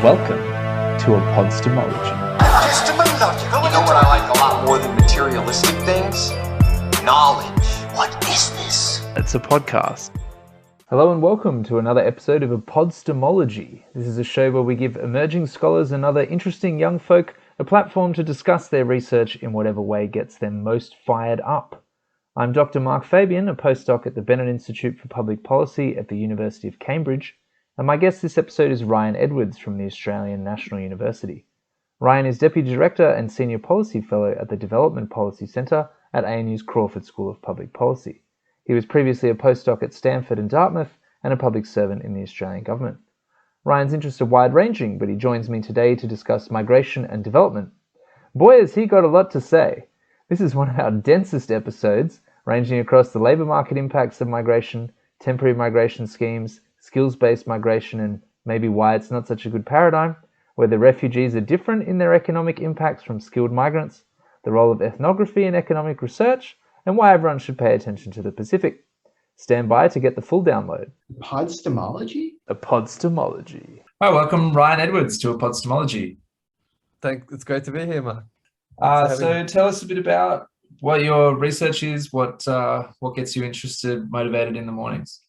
Welcome to epistemology. You know what I like a lot more than materialistic things? Knowledge. What is this? It's a podcast. Hello and welcome to another episode of epistemology. This is a show where we give emerging scholars and other interesting young folk a platform to discuss their research in whatever way gets them most fired up. I'm Dr. Mark Fabian, a postdoc at the Bennett Institute for Public Policy at the University of Cambridge, and my guest this episode is Ryan Edwards from the Australian National University. Ryan is Deputy Director and Senior Policy Fellow at the Development Policy Centre at ANU's Crawford School of Public Policy. He was previously a postdoc at Stanford and Dartmouth and a public servant in the Australian government. Ryan's interests are wide-ranging, but he joins me today to discuss migration and development. Boy, has he got a lot to say. This is one of our densest episodes, ranging across the labour market impacts of migration, temporary migration schemes, skills-based migration, and maybe why it's not such a good paradigm, whether refugees are different in their economic impacts from skilled migrants, the role of ethnography in economic research, and why everyone should pay attention to the Pacific. Stand by to get the full download. Epistemology? Epistemology. Hi, welcome Ryan Edwards to Epistemology. It's great to be here, Mark. So tell us a bit about what your research is, what gets you interested, motivated in the mornings.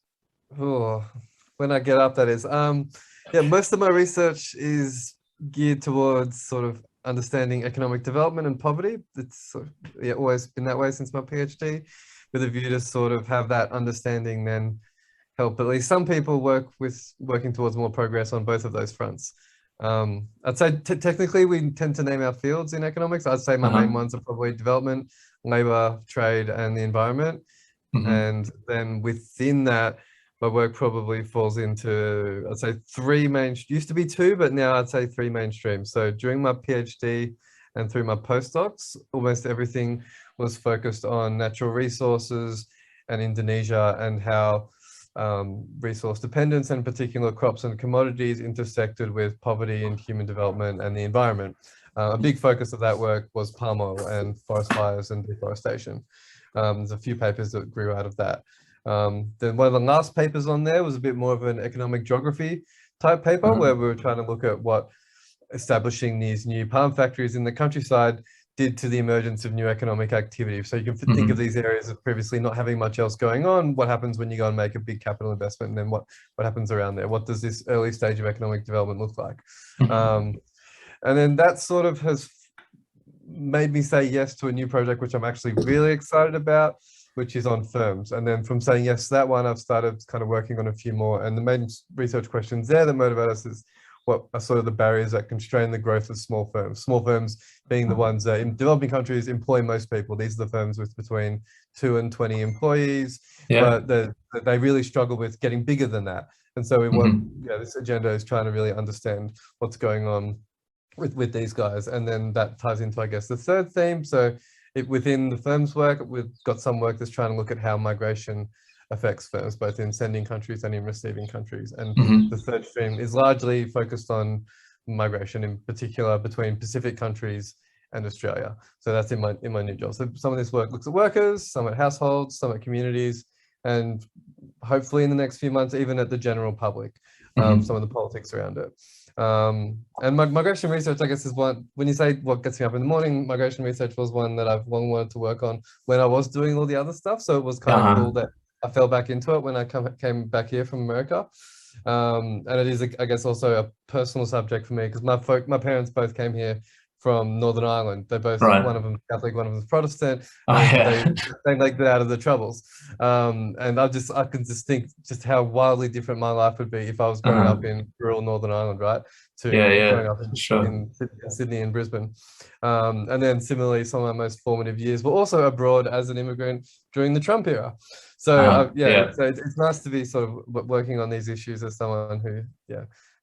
Oh, when I get up, that is. Most of my research is geared towards sort of understanding economic development and poverty. It's always been that way since my PhD, with a view to sort of have that understanding then help at least some people working towards more progress on both of those fronts. I'd say technically we tend to name our fields in economics. I'd say my main ones are probably development, labor, trade, and the environment. And then within that, my work probably falls into, I'd say used to be two, but now I'd say three main streams. So during my PhD and through my postdocs, almost everything was focused on natural resources and Indonesia and how resource dependence and particular crops and commodities intersected with poverty and human development and the environment. A big focus of that work was palm oil and forest fires and deforestation. There's a few papers that grew out of that. Then one of the last papers on there was a bit more of an economic geography type paper where we were trying to look at what establishing these new palm factories in the countryside did to the emergence of new economic activity. So you can think of these areas of previously not having much else going on. What happens when you go and make a big capital investment, and then what happens around there? What does this early stage of economic development look like? And then that sort of has made me say yes to a new project, which I'm actually really excited about, which is on firms. And then from saying yes to that one, I've started kind of working on a few more. And the main research questions there that motivate us is what are sort of the barriers that constrain the growth of small firms? Small firms being the ones that in developing countries employ most people. These are the firms with between 2 and 20 employees, but they really struggle with getting bigger than that. And so we want, this agenda is trying to really understand what's going on with these guys. And then that ties into, I guess, the third theme. So within the firm's work, we've got some work that's trying to look at how migration affects firms, both in sending countries and in receiving countries. And the third stream is largely focused on migration, in particular between Pacific countries and Australia. So that's in my new job. So some of this work looks at workers, some at households, some at communities, and hopefully in the next few months, even at the general public, some of the politics around it. And migration research, I guess, is one, when you say what gets me up in the morning, migration research was one that I've long wanted to work on when I was doing all the other stuff. So it was kind of cool that I fell back into it when I came back here from America. And it is, I guess, also a personal subject for me because my parents both came here from Northern Ireland. They're both, one of them Catholic, one of them Protestant. They get out of the Troubles. And I can just think just how wildly different my life would be if I was growing up in rural Northern Ireland, right? To growing up in Sydney and Brisbane. And then similarly, some of my most formative years were also abroad as an immigrant during the Trump era. So so it's nice to be sort of working on these issues as someone who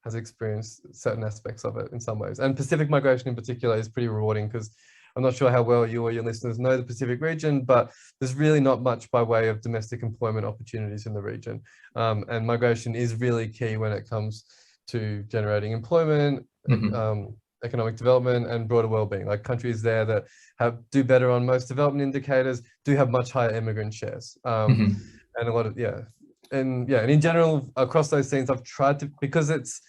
has experienced certain aspects of it in some ways. And Pacific migration in particular is pretty rewarding because I'm not sure how well you or your listeners know the Pacific region, but there's really not much by way of domestic employment opportunities in the region. And migration is really key when it comes to generating employment, economic development and broader well-being. Like countries there that do better on most development indicators do have much higher immigrant shares. And a lot of, and in general, across those things, I've tried to, because it's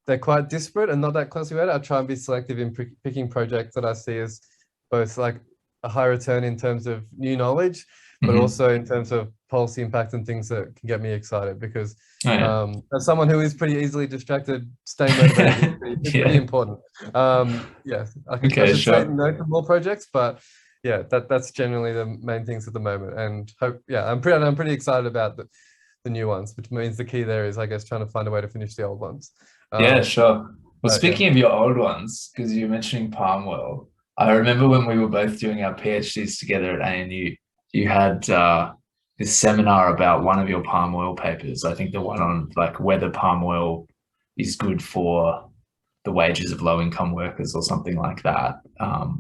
they're quite disparate and not that closely related. I try and be selective in picking projects that I see as both like a high return in terms of new knowledge, but also in terms of policy impact and things that can get me excited, because as someone who is pretty easily distracted, staying motivated is pretty important. Yeah, I should say no to more projects, but yeah, that's generally the main things at the moment. And I'm pretty excited about the new ones, which means the key there is, I guess, trying to find a way to finish the old ones. Yeah, sure. Well, speaking of your old ones, because you're mentioning palm oil, I remember when we were both doing our PhDs together at ANU, you had this seminar about one of your palm oil papers. I think the one on like whether palm oil is good for the wages of low-income workers or something like that.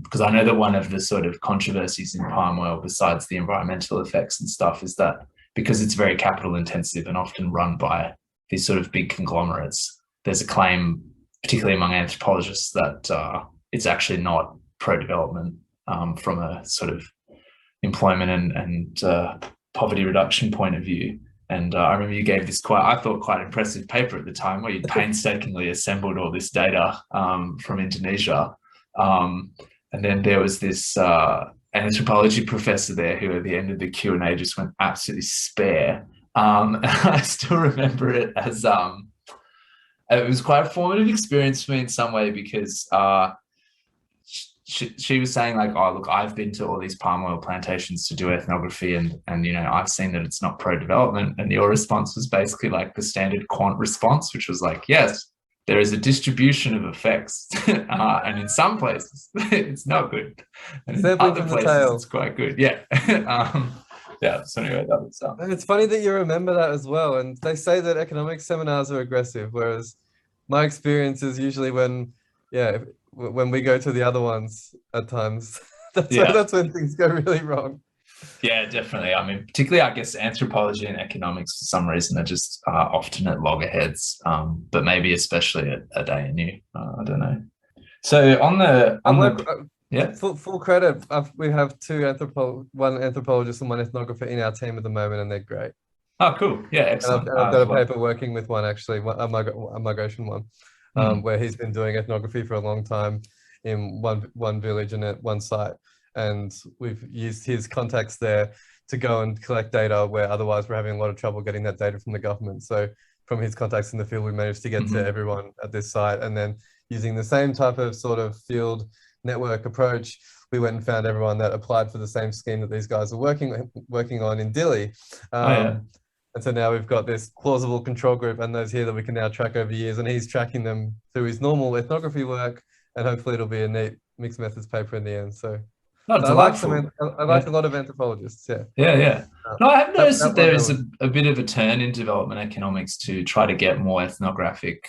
Because I know that one of the sort of controversies in palm oil, besides the environmental effects and stuff, is that because it's very capital intensive and often run by these sort of big conglomerates, there's a claim, particularly among anthropologists, that it's actually not pro-development from a sort of employment and poverty reduction point of view. And I remember you gave this I thought quite impressive paper at the time, where you painstakingly assembled all this data from Indonesia. And then there was this anthropology professor there who at the end of the Q&A just went absolutely spare. And I still remember it as it was quite a formative experience for me in some way, because she was saying like, oh, look, I've been to all these palm oil plantations to do ethnography, and you know, I've seen that it's not pro-development. And your response was basically like the standard quant response, which was like, yes, there is a distribution of effects, and in some places it's not good, and in other places it's quite good. Yeah. Yeah. So anyway, that was. And it's funny that you remember that as well. And they say that economics seminars are aggressive, whereas my experience is usually when we go to the other ones at times, that's when things go really wrong. Yeah, definitely. I mean, particularly, I guess, anthropology and economics, for some reason, are just often at loggerheads, but maybe especially at ANU. I don't know. So full credit. We have one anthropologist and one ethnographer in our team at the moment, and they're great. Oh, cool. Yeah, excellent. And I've got a paper working with one, actually, a migration one. Where he's been doing ethnography for a long time in one village and at one site. And we've used his contacts there to go and collect data where otherwise we're having a lot of trouble getting that data from the government. So from his contacts in the field, we managed to get to everyone at this site. And then using the same type of sort of field network approach, we went and found everyone that applied for the same scheme that these guys are working on in Dili. And so now we've got this plausible control group and those here that we can now track over years, and he's tracking them through his normal ethnography work, and hopefully it'll be a neat mixed methods paper in the end. So I like a lot of anthropologists. Yeah. No, I have noticed that there is a bit of a turn in development economics to try to get more ethnographic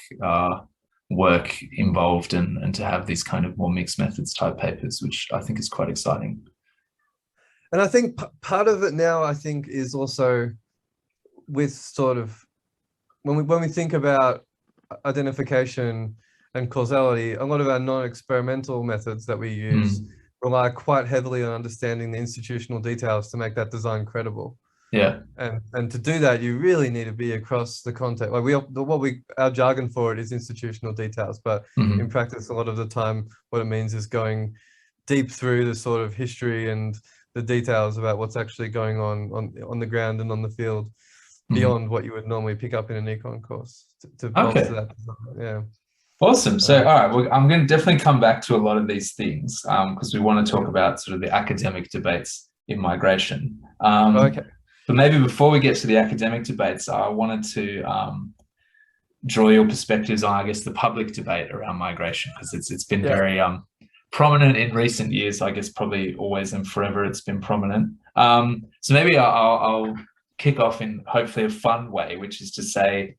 work involved and to have these kind of more mixed methods type papers, which I think is quite exciting. And I think part of it now, I think, is also with sort of when we think about identification and causality, a lot of our non-experimental methods that we use rely quite heavily on understanding the institutional details to make that design credible. Yeah. And to do that, you really need to be across the context. Like our jargon for it is institutional details, but in practice, a lot of the time, what it means is going deep through the sort of history and the details about what's actually going on the ground and on the field, beyond what you would normally pick up in an econ course to bolster that design. Yeah. Awesome. So, all right, well, I'm going to definitely come back to a lot of these things because we want to talk about sort of the academic debates in migration. But maybe before we get to the academic debates, I wanted to draw your perspectives on, I guess, the public debate around migration, because it's been very prominent in recent years. I guess probably always and forever it's been prominent. So maybe I'll kick off in hopefully a fun way, which is to say,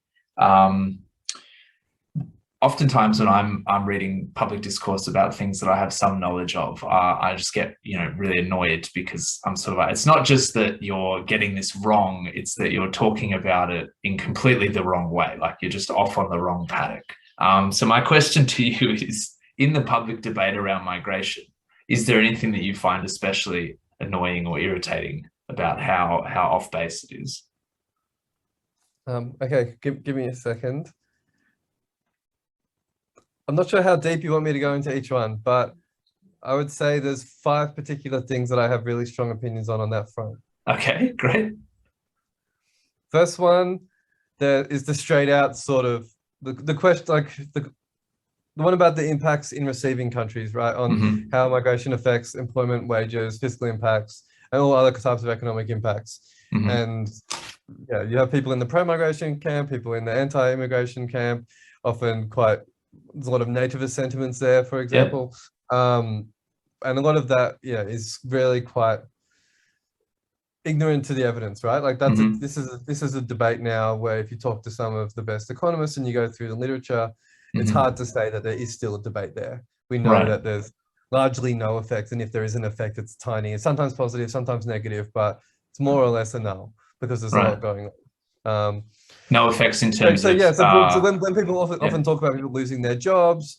oftentimes when I'm reading public discourse about things that I have some knowledge of, I just get, really annoyed, because I'm sort of like, it's not just that you're getting this wrong, it's that you're talking about it in completely the wrong way. Like you're just off on the wrong paddock. So my question to you is, in the public debate around migration, is there anything that you find especially annoying or irritating about how off base it is? Okay, give me a second. I'm not sure how deep you want me to go into each one, but I would say there's 5 particular things that I have really strong opinions on that front. Okay, great. First one, there is the straight out sort of the question, like the one about the impacts in receiving countries, right? On how migration affects employment, wages, fiscal impacts, and all other types of economic impacts. And yeah, you have people in the pro-migration camp, people in the anti-immigration camp, often there's a lot of nativist sentiments there, for example. And a lot of that, is really quite ignorant to the evidence, right? Like this is a debate now where if you talk to some of the best economists and you go through the literature, it's hard to say that there is still a debate there. We know that there's largely no effect, and if there is an effect, it's tiny. It's sometimes positive, sometimes negative, but it's more or less a null because there's a lot going on. No effects in terms of... So when people often talk about people losing their jobs,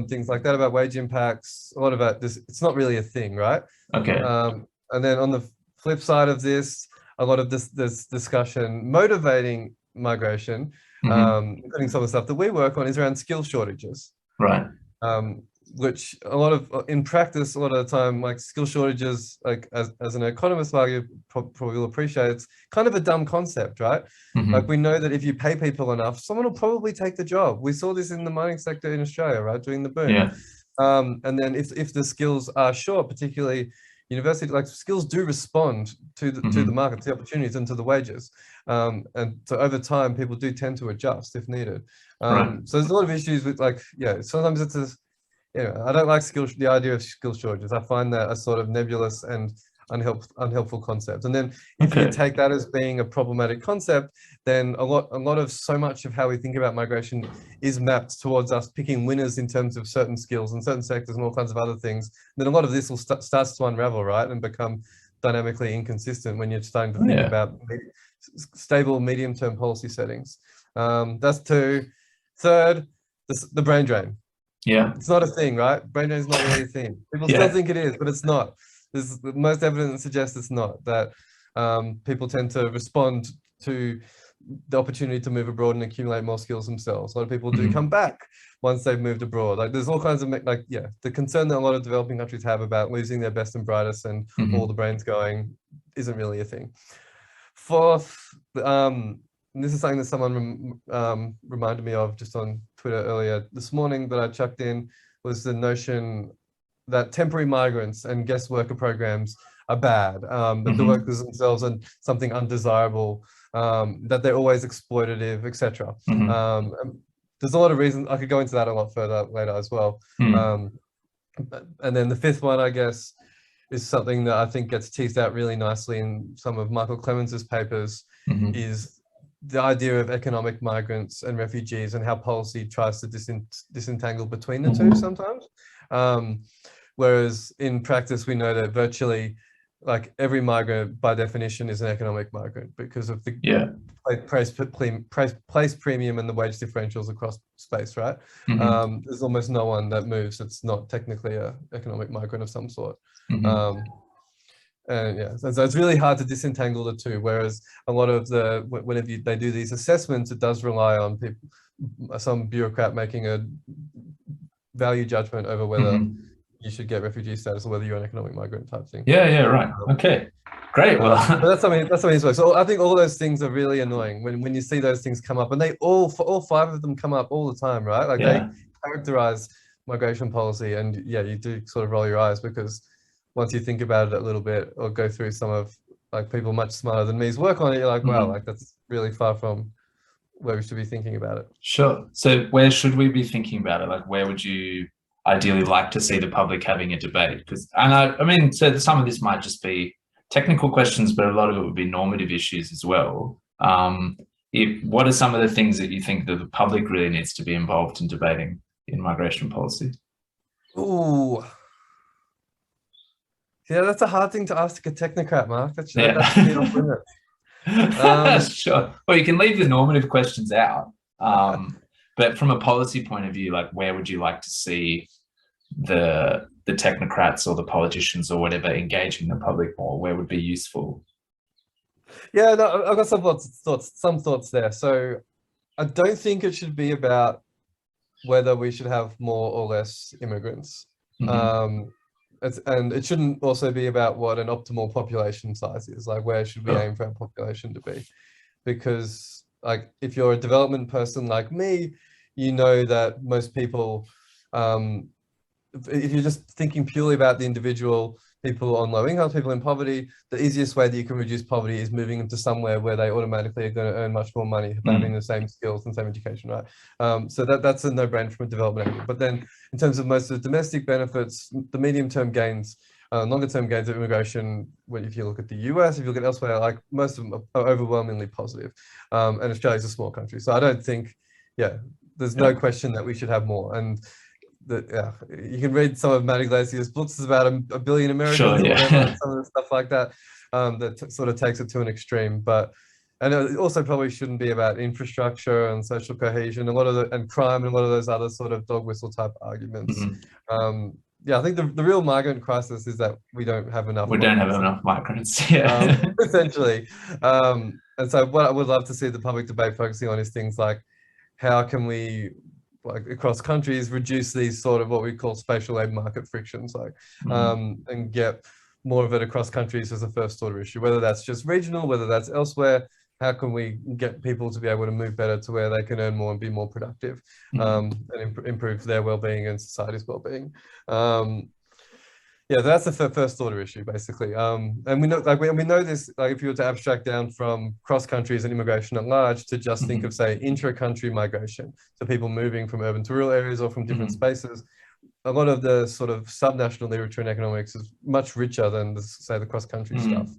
things like that, about wage impacts, a lot about this, it's not really a thing, right? Okay. And then on the flip side of this, a lot of this discussion motivating migration, including some of the stuff that we work on, is around skill shortages. Right. Which in practice, a lot of the time, like skill shortages, like as an economist, you probably will appreciate, it's kind of a dumb concept, right? Like we know that if you pay people enough, someone will probably take the job. We saw this in the mining sector in Australia, right, during the boom. Yeah. And then if the skills are short, particularly university, like skills do respond to the market, to the opportunities, and to the wages. And so over time, people do tend to adjust if needed. So there's a lot of issues with sometimes it's I don't like the idea of skill shortages. I find that a sort of nebulous and unhelpful concept. And then if you take that as being a problematic concept, then a lot of so much of how we think about migration is mapped towards us picking winners in terms of certain skills and certain sectors and all kinds of other things. And then a lot of this will starts to unravel, right, and become dynamically inconsistent when you're starting to think about stable medium-term policy settings. That's 2. Third, the brain drain. Yeah, it's not a thing, right? Brain drain is not really a thing. People still think it is, but it's not. There's most evidence suggests it's not. That people tend to respond to the opportunity to move abroad and accumulate more skills themselves. A lot of people do come back once they've moved abroad. Like there's all kinds of the concern that a lot of developing countries have about losing their best and brightest and all the brains going isn't really a thing. 4th, and this is something that someone reminded me of just on Twitter earlier this morning that I chucked in, was the notion that temporary migrants and guest worker programs are bad, that the workers themselves are something undesirable, that they're always exploitative, etc. There's a lot of reasons. I could go into that a lot further later as well. And then the 5th one, I guess, is something that I think gets teased out really nicely in some of Michael Clemens's papers, is the idea of economic migrants and refugees and how policy tries to disentangle between the two sometimes. Whereas in practice, we know that virtually like every migrant by definition is an economic migrant because of the price premium and the wage differentials across space, right? There's almost no one that moves that's not technically a economic migrant of some sort. And so it's really hard to disentangle the two. Whereas a lot of whenever they do these assessments, it does rely on people, some bureaucrat making a value judgment over whether you should get refugee status or whether you're an economic migrant type thing. Right. Okay, great. Well, but that's something. So I think all those things are really annoying when you see those things come up, and all 5 of them come up all the time, right? Like they characterize migration policy, and you do sort of roll your eyes because once you think about it a little bit or go through some of like people much smarter than me's work on it, you're like, wow, like that's really far from where we should be thinking about it. Sure. So where should we be thinking about it? Like where would you ideally like to see the public having a debate? Because, and I mean, so some of this might just be technical questions, but a lot of it would be normative issues as well. What are some of the things that you think that the public really needs to be involved in debating in migration policy? Ooh. Yeah, that's a hard thing to ask a technocrat, Mark. That's sure. Well, you can leave the normative questions out. But from a policy point of view, like where would you like to see the technocrats or the politicians or whatever engaging the public more? Where would be useful? Yeah, no, I've got some thoughts there. So I don't think it should be about whether we should have more or less immigrants. Mhm. And it shouldn't also be about what an optimal population size is, like where should we Sure. aim for our population to be? Because like if you're a development person like me, you know that most people, if you're just thinking purely about the individual, people on low income, people in poverty, the easiest way that you can reduce poverty is moving them to somewhere where they automatically are going to earn much more money for having the same skills and same education, right? So that's a no-brainer from a development angle. But then in terms of most of the domestic benefits, the medium-term gains, longer-term gains of immigration, if you look at the US, if you look at elsewhere, like most of them are overwhelmingly positive. And Australia's a small country. So I don't think, there's no question that we should have more. And you can read some of Matty Glazier's books. It's about a billion Americans or whatever, and some of the stuff like that, that sort of takes it to an extreme. And it also probably shouldn't be about infrastructure and social cohesion, and crime, and a lot of those other sort of dog whistle type arguments. I think the real migrant crisis is that we don't have enough. We don't have enough migrants. Yeah. Essentially. And so what I would love to see the public debate focusing on is things like, how can we, like across countries, reduce these sort of what we call spatial labor market frictions, like, and get more of it across countries as a first order issue, whether that's just regional, whether that's elsewhere. How can we get people to be able to move better to where they can earn more and be more productive, and improve their well-being and society's well-being? That's the first order issue, basically. And we know, like, we know this, like, if you were to abstract down from cross countries and immigration at large to just think of, say, intra-country migration, so people moving from urban to rural areas or from different spaces. A lot of the sort of subnational literature in economics is much richer than, say, the cross-country stuff.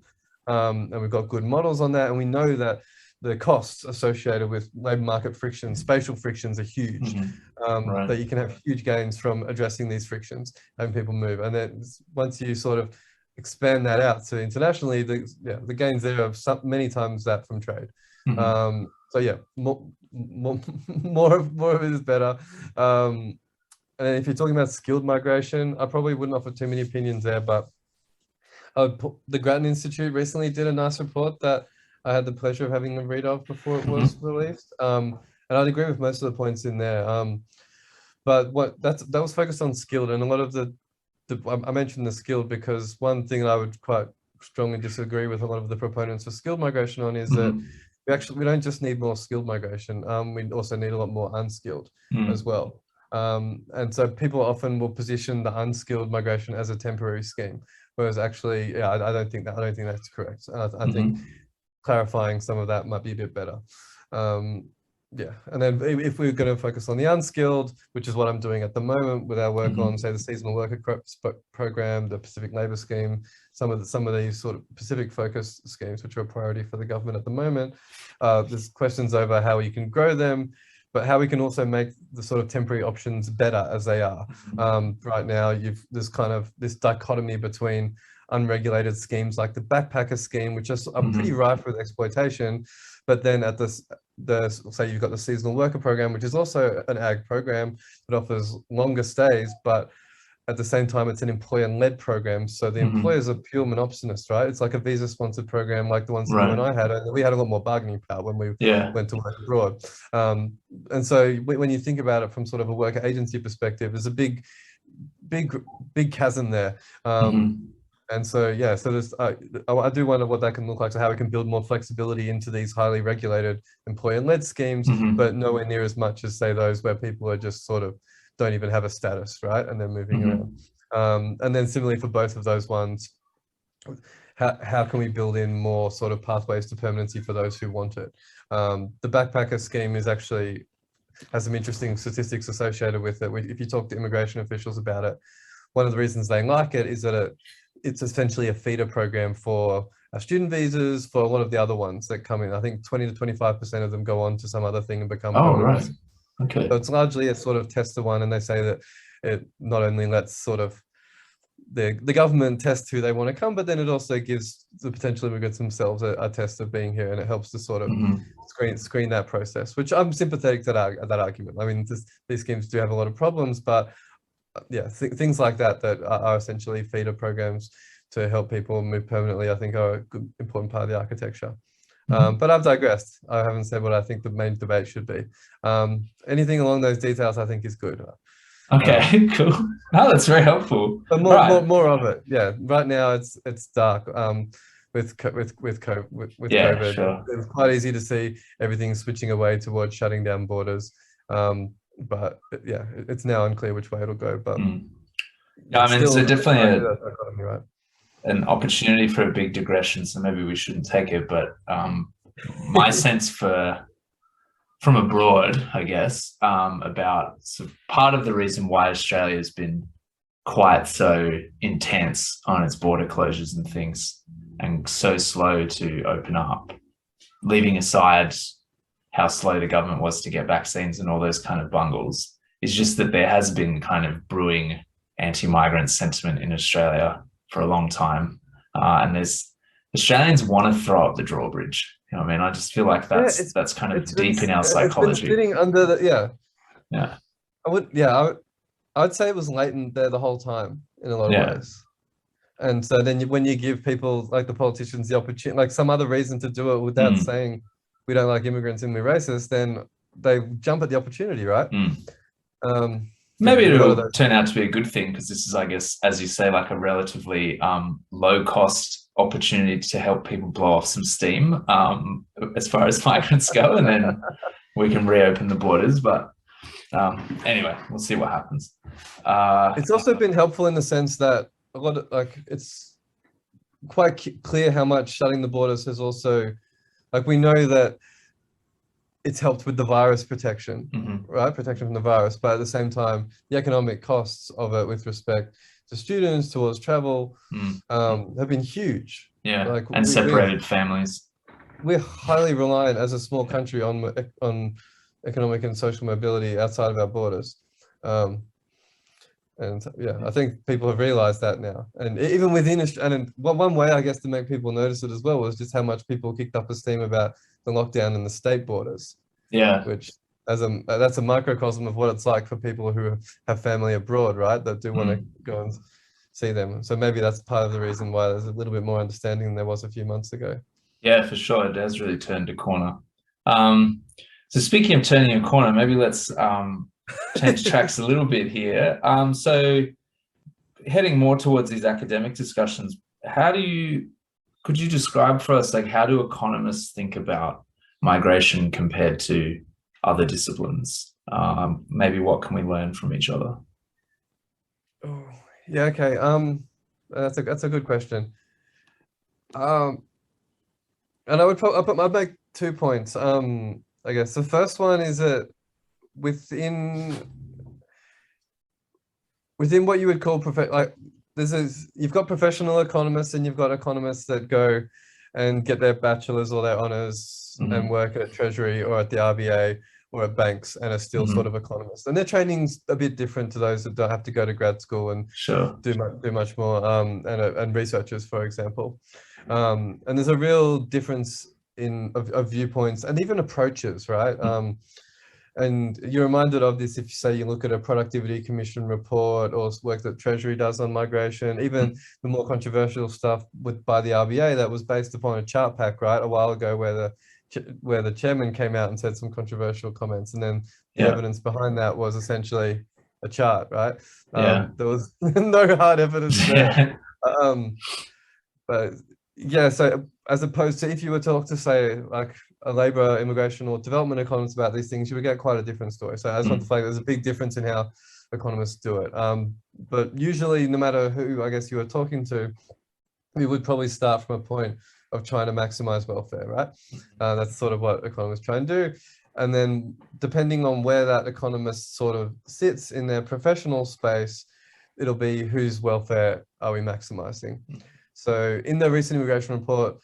And we've got good models on that, and we know that the costs associated with labor market frictions, spatial frictions, are huge. That you can have huge gains from addressing these frictions, having people move. And then once you sort of expand that out to internationally, the gains there are many times that from trade. More of it is better. And if you're talking about skilled migration, I probably wouldn't offer too many opinions there, but the Grattan Institute recently did a nice report that I had the pleasure of having a read of before it was released. And I'd agree with most of the points in there. But that was focused on skilled, and a lot of I mentioned the skilled because one thing that I would quite strongly disagree with a lot of the proponents of skilled migration on is that we don't just need more skilled migration. We also need a lot more unskilled as well. And so people often will position the unskilled migration as a temporary scheme, whereas actually, I don't think that's correct. I think clarifying some of that might be a bit better. And then if we're going to focus on the unskilled, which is what I'm doing at the moment with our work on, say, the seasonal worker program, the Pacific Labour Scheme, some of these sort of Pacific focus schemes, which are a priority for the government at the moment. There's questions over how we can grow them, but how we can also make the sort of temporary options better as they are. Right now, there's kind of this dichotomy between unregulated schemes like the backpacker scheme, which are pretty rife with exploitation, but then at say you've got the seasonal worker program, which is also an ag program that offers longer stays, but at the same time it's an employer-led program, so the employers are pure monopsonists, right? It's like a visa-sponsored program like the ones that you and I had, and we had a lot more bargaining power when we went to work abroad. And so when you think about it from sort of a worker agency perspective, there's a big chasm there. And so, so there's, I do wonder what that can look like, so how we can build more flexibility into these highly regulated employer-led schemes, but nowhere near as much as, say, those where people are just sort of don't even have a status, right? And they're moving around. And then similarly for both of those ones, how can we build in more sort of pathways to permanency for those who want it? The backpacker scheme has some interesting statistics associated with it. If you talk to immigration officials about it, one of the reasons they like it is that it's essentially a feeder program for our student visas, for a lot of the other ones that come in. I think 20 to 25% of them go on to some other thing and become permanent. Okay. So it's largely a sort of tester one, and they say that it not only lets sort of the government test who they want to come, but then it also gives the potential immigrants themselves a test of being here, and it helps to sort of screen that process, which I'm sympathetic to that argument. I mean, these schemes do have a lot of problems, but things like that are essentially feeder programs to help people move permanently, I think, are a good, important part of the architecture. But I've digressed. I haven't said what I think the main debate should be. Anything along those details I think is good. Okay, cool. No, that's very helpful. But Right. more of it. Yeah. Right now it's dark. With Yeah, COVID, sure. it's quite easy to see everything switching away towards shutting down borders. But yeah, it's now unclear which way it'll go. But Yeah, I mean, it's definitely right. an opportunity for a big digression, so maybe we shouldn't take it. But my sense from abroad, I guess, about sort of part of the reason why Australia has been quite so intense on its border closures and things, and so slow to open up, leaving aside how slow the government was to get vaccines and all those kind of bungles, is just that there has been kind of brewing anti-migrant sentiment in Australia for a long time. And Australians want to throw up the drawbridge. You know what I mean? I just feel like that's kind of deep in our psychology. It's been sitting under the, yeah. I would say it was latent there the whole time in a lot of ways. And so then when you give people like the politicians the opportunity, like some other reason to do it without saying we don't like immigrants and we're racist, then they jump at the opportunity, right? Maybe it'll turn out to be a good thing, because this is, I guess, as you say, like a relatively low cost opportunity to help people blow off some steam as far as migrants go, and then we can reopen the borders. But anyway, we'll see what happens. It's also been helpful in the sense that a lot of, like, it's quite clear how much shutting the borders has also, like, we know that it's helped with the virus protection, right? Protection from the virus, but at the same time, the economic costs of it with respect to students, towards travel, have been huge. Yeah, like, and separated families. We're highly reliant as a small country on economic and social mobility outside of our borders. And yeah, I think people have realized that now. And even within, and one way, I guess, to make people notice it as well was just how much people kicked up a steam about the lockdown in the state borders. Yeah. Which that's a microcosm of what it's like for people who have family abroad, right? That do want to go and see them. So maybe that's part of the reason why there's a little bit more understanding than there was a few months ago. Yeah, for sure. It has really turned a corner. So speaking of turning a corner, maybe let's change tracks a little bit here. So heading more towards these academic discussions, could you describe for us, like, how do economists think about migration compared to other disciplines? Maybe what can we learn from each other? Oh, yeah, okay. That's a good question. And I'd make 2 points. I guess the first one is that within what you would call you've got professional economists and you've got economists that go and get their bachelor's or their honors and work at Treasury or at the RBA or at banks and are still sort of economists. And their training's a bit different to those that don't have to go to grad school and do much more, and researchers, for example. And there's a real difference of viewpoints and even approaches, right? And you're reminded of this if you say you look at a productivity commission report or work that Treasury does on migration, even the more controversial stuff by the RBA that was based upon a chart pack, right, a while ago, where the chairman came out and said some controversial comments, and then the evidence behind that was essentially a chart, right? There was no hard evidence there. But yeah, so as opposed to if you were to talk to, say, like a labor, immigration, or development economist about these things, you would get quite a different story. So I just want to flag there's a big difference in how economists do it. But usually, no matter who, I guess, you were talking to, we would probably start from a point of trying to maximize welfare, right? That's sort of what economists try and do. And then depending on where that economist sort of sits in their professional space, it'll be whose welfare are we maximizing. So in the recent immigration report,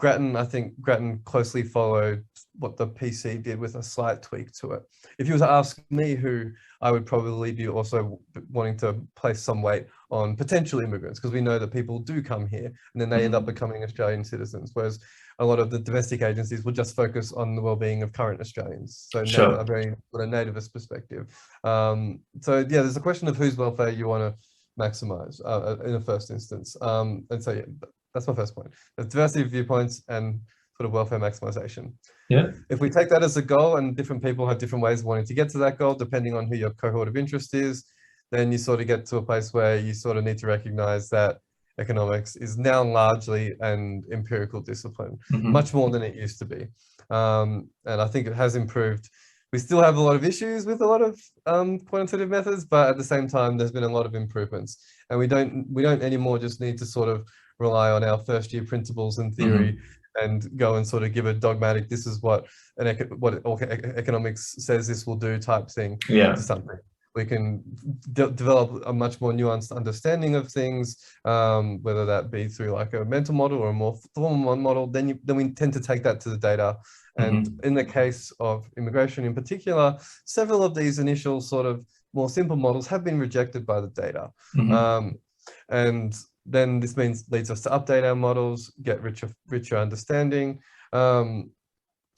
I think Grattan closely followed what the PC did with a slight tweak to it. If you were to ask me who, I would probably be also wanting to place some weight on potential immigrants, because we know that people do come here and then they end up becoming Australian citizens, whereas a lot of the domestic agencies will just focus on the well-being of current Australians. So a very nativist perspective. So yeah, there's a question of whose welfare you want to maximize in the first instance. And so yeah, that's my first point. The diversity of viewpoints and sort of welfare maximization. Yeah. If we take that as a goal, and different people have different ways of wanting to get to that goal, depending on who your cohort of interest is, then you sort of get to a place where you sort of need to recognize that economics is now largely an empirical discipline, much more than it used to be. And I think it has improved. We still have a lot of issues with a lot of quantitative methods, but at the same time, there's been a lot of improvements. And we don't anymore just need to sort of rely on our first year principles and theory and go and sort of give a dogmatic, this is what economics says this will do type thing to something. We can develop a much more nuanced understanding of things, whether that be through like a mental model or a more formal model. Then we tend to take that to the data. And in the case of immigration in particular, several of these initial sort of more simple models have been rejected by the data. And then this leads us to update our models, get richer understanding. And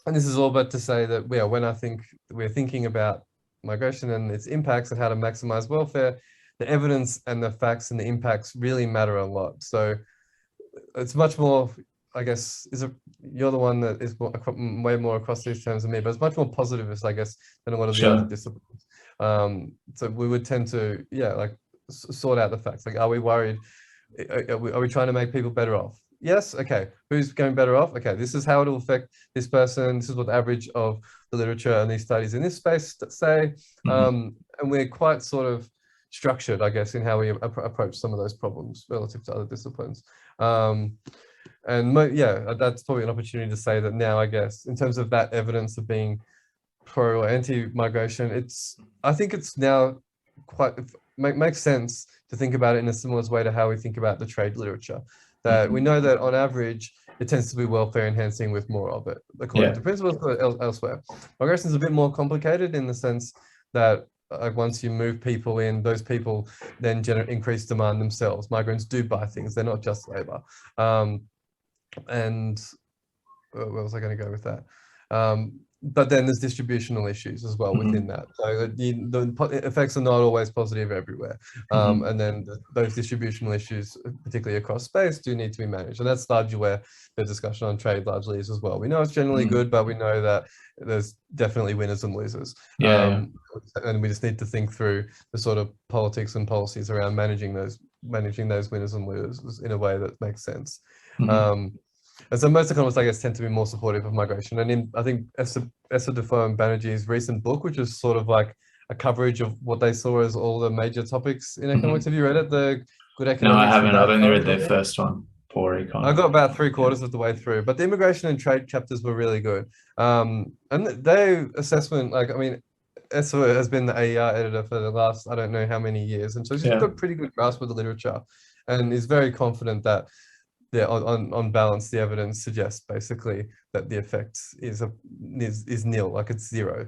this is all but to say that when I think we're thinking about migration and its impacts and how to maximize welfare, the evidence and the facts and the impacts really matter a lot. So it's much more, I guess, you're the one that is way more across these terms than me, but it's much more positivist, I guess, than a lot of the other disciplines. So we would tend to, like sort out the facts. Like, are we worried? Are we trying to make people better off? Yes. Okay. Who's going better off? Okay. This is how it will affect this person. This is what the average of the literature and these studies in this space say. And we're quite sort of structured, I guess, in how we approach some of those problems relative to other disciplines. And that's probably an opportunity to say that now, I guess, in terms of that evidence of being pro or anti-migration, I think it's now makes sense to think about it in a similar way to how we think about the trade literature. That we know that on average, it tends to be welfare enhancing with more of it, according to principles, but elsewhere. Migration is a bit more complicated in the sense that once you move people in, those people then generate increased demand themselves. Migrants do buy things, they're not just labor. And where was I going to go with that? But then there's distributional issues as well within that. So the effects are not always positive everywhere. And then those distributional issues, particularly across space, do need to be managed. And that's largely where the discussion on trade largely is as well. We know it's generally good, but we know that there's definitely winners and losers. And we just need to think through the sort of politics and policies around managing those winners and losers in a way that makes sense. And so most economists, I guess, tend to be more supportive of migration. And I think Esther Defoe and Banerjee's recent book, which is sort of like a coverage of what they saw as all the major topics in economics. Have you read it? The Good Economics? No, I haven't. I've only read their first one, Poor Econ. I got about 3/4 of the way through, but the immigration and trade chapters were really good. And their assessment, like, I mean, Esther has been the AER editor for the last, I don't know how many years. And so she's got a pretty good grasp of the literature and is very confident that on balance, the evidence suggests basically that the effect is nil, like it's zero,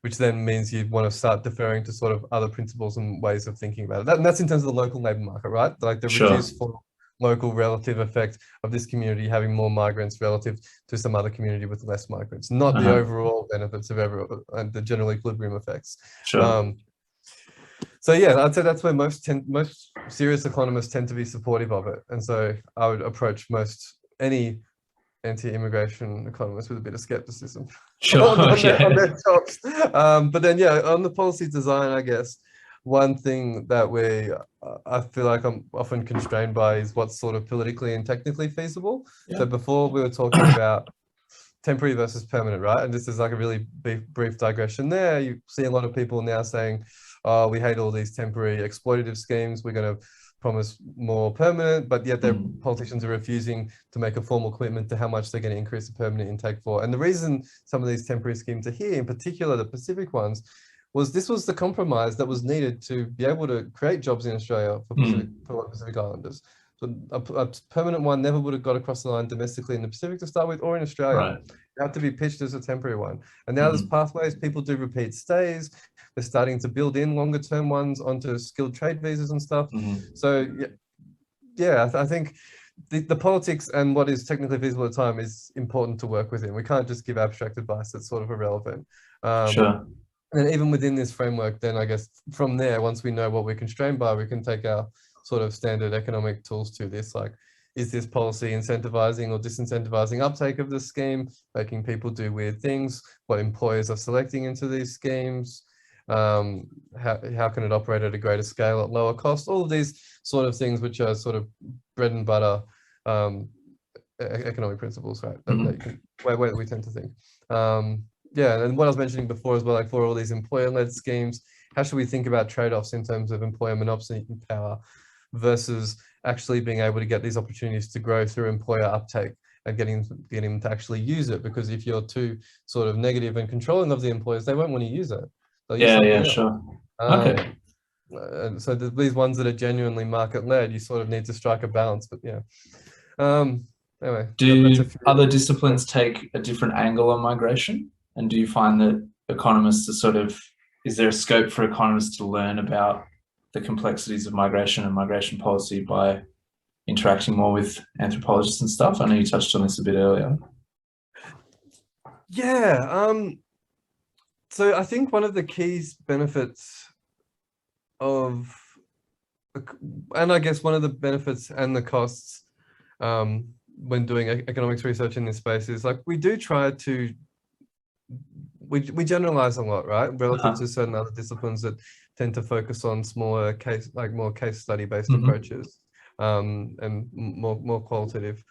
which then means you want to start deferring to sort of other principles and ways of thinking about it. And that's in terms of the local labor market, right? Like the reduced for local relative effect of this community having more migrants relative to some other community with less migrants, not the overall benefits of and the general equilibrium effects. So I'd say that's where most serious economists tend to be supportive of it. And so I would approach any anti-immigration economists with a bit of skepticism on their tops. But then, on the policy design, I guess, one thing that I feel like I'm often constrained by is what's sort of politically and technically feasible. So before we were talking about temporary versus permanent, right? And this is like a really brief digression there. You see a lot of people now saying, oh, we hate all these temporary exploitative schemes. We're going to promise more permanent, but yet their politicians are refusing to make a formal commitment to how much they're going to increase the permanent intake for. And the reason some of these temporary schemes are here, in particular the Pacific ones, was this was the compromise that was needed to be able to create jobs in Australia for Pacific Islanders. So a permanent one never would have got across the line domestically in the Pacific to start with, or in Australia. It had to be pitched as a temporary one. And now there's pathways, people do repeat stays. They're starting to build in longer term ones onto skilled trade visas and stuff. So I think the politics and what is technically feasible at the time is important to work within. We can't just give abstract advice that's sort of irrelevant. And even within this framework, then I guess from there, once we know what we're constrained by, we can take our sort of standard economic tools to this, like is this policy incentivizing or disincentivizing uptake of the scheme, making people do weird things, what employers are selecting into these schemes, how can it operate at a greater scale at lower cost, all of these sort of things which are sort of bread and butter economic principles, right? That you can, way we tend to think. Yeah, and what I was mentioning before as well, like for all these employer-led schemes, how should we think about trade-offs in terms of employer monopoly power versus actually being able to get these opportunities to grow through employer uptake and getting them to actually use it? Because if you're too sort of negative and controlling of the employers, they won't want to use it. They'll use something else. Sure. Okay. And so these ones that are genuinely market-led, you sort of need to strike a balance. But yeah. Anyway, do other disciplines take a different angle on migration? And do you find that economists are sort of, is there a scope for economists to learn about the complexities of migration and migration policy by interacting more with anthropologists and stuff? I know you touched on this a bit earlier. Yeah. So I think one of the key benefits of, and I guess one of the benefits and the costs when doing economics research in this space is like we do try to, we generalize a lot, right? Relative to certain other disciplines that tend to focus on smaller case, like more case study based approaches and more qualitative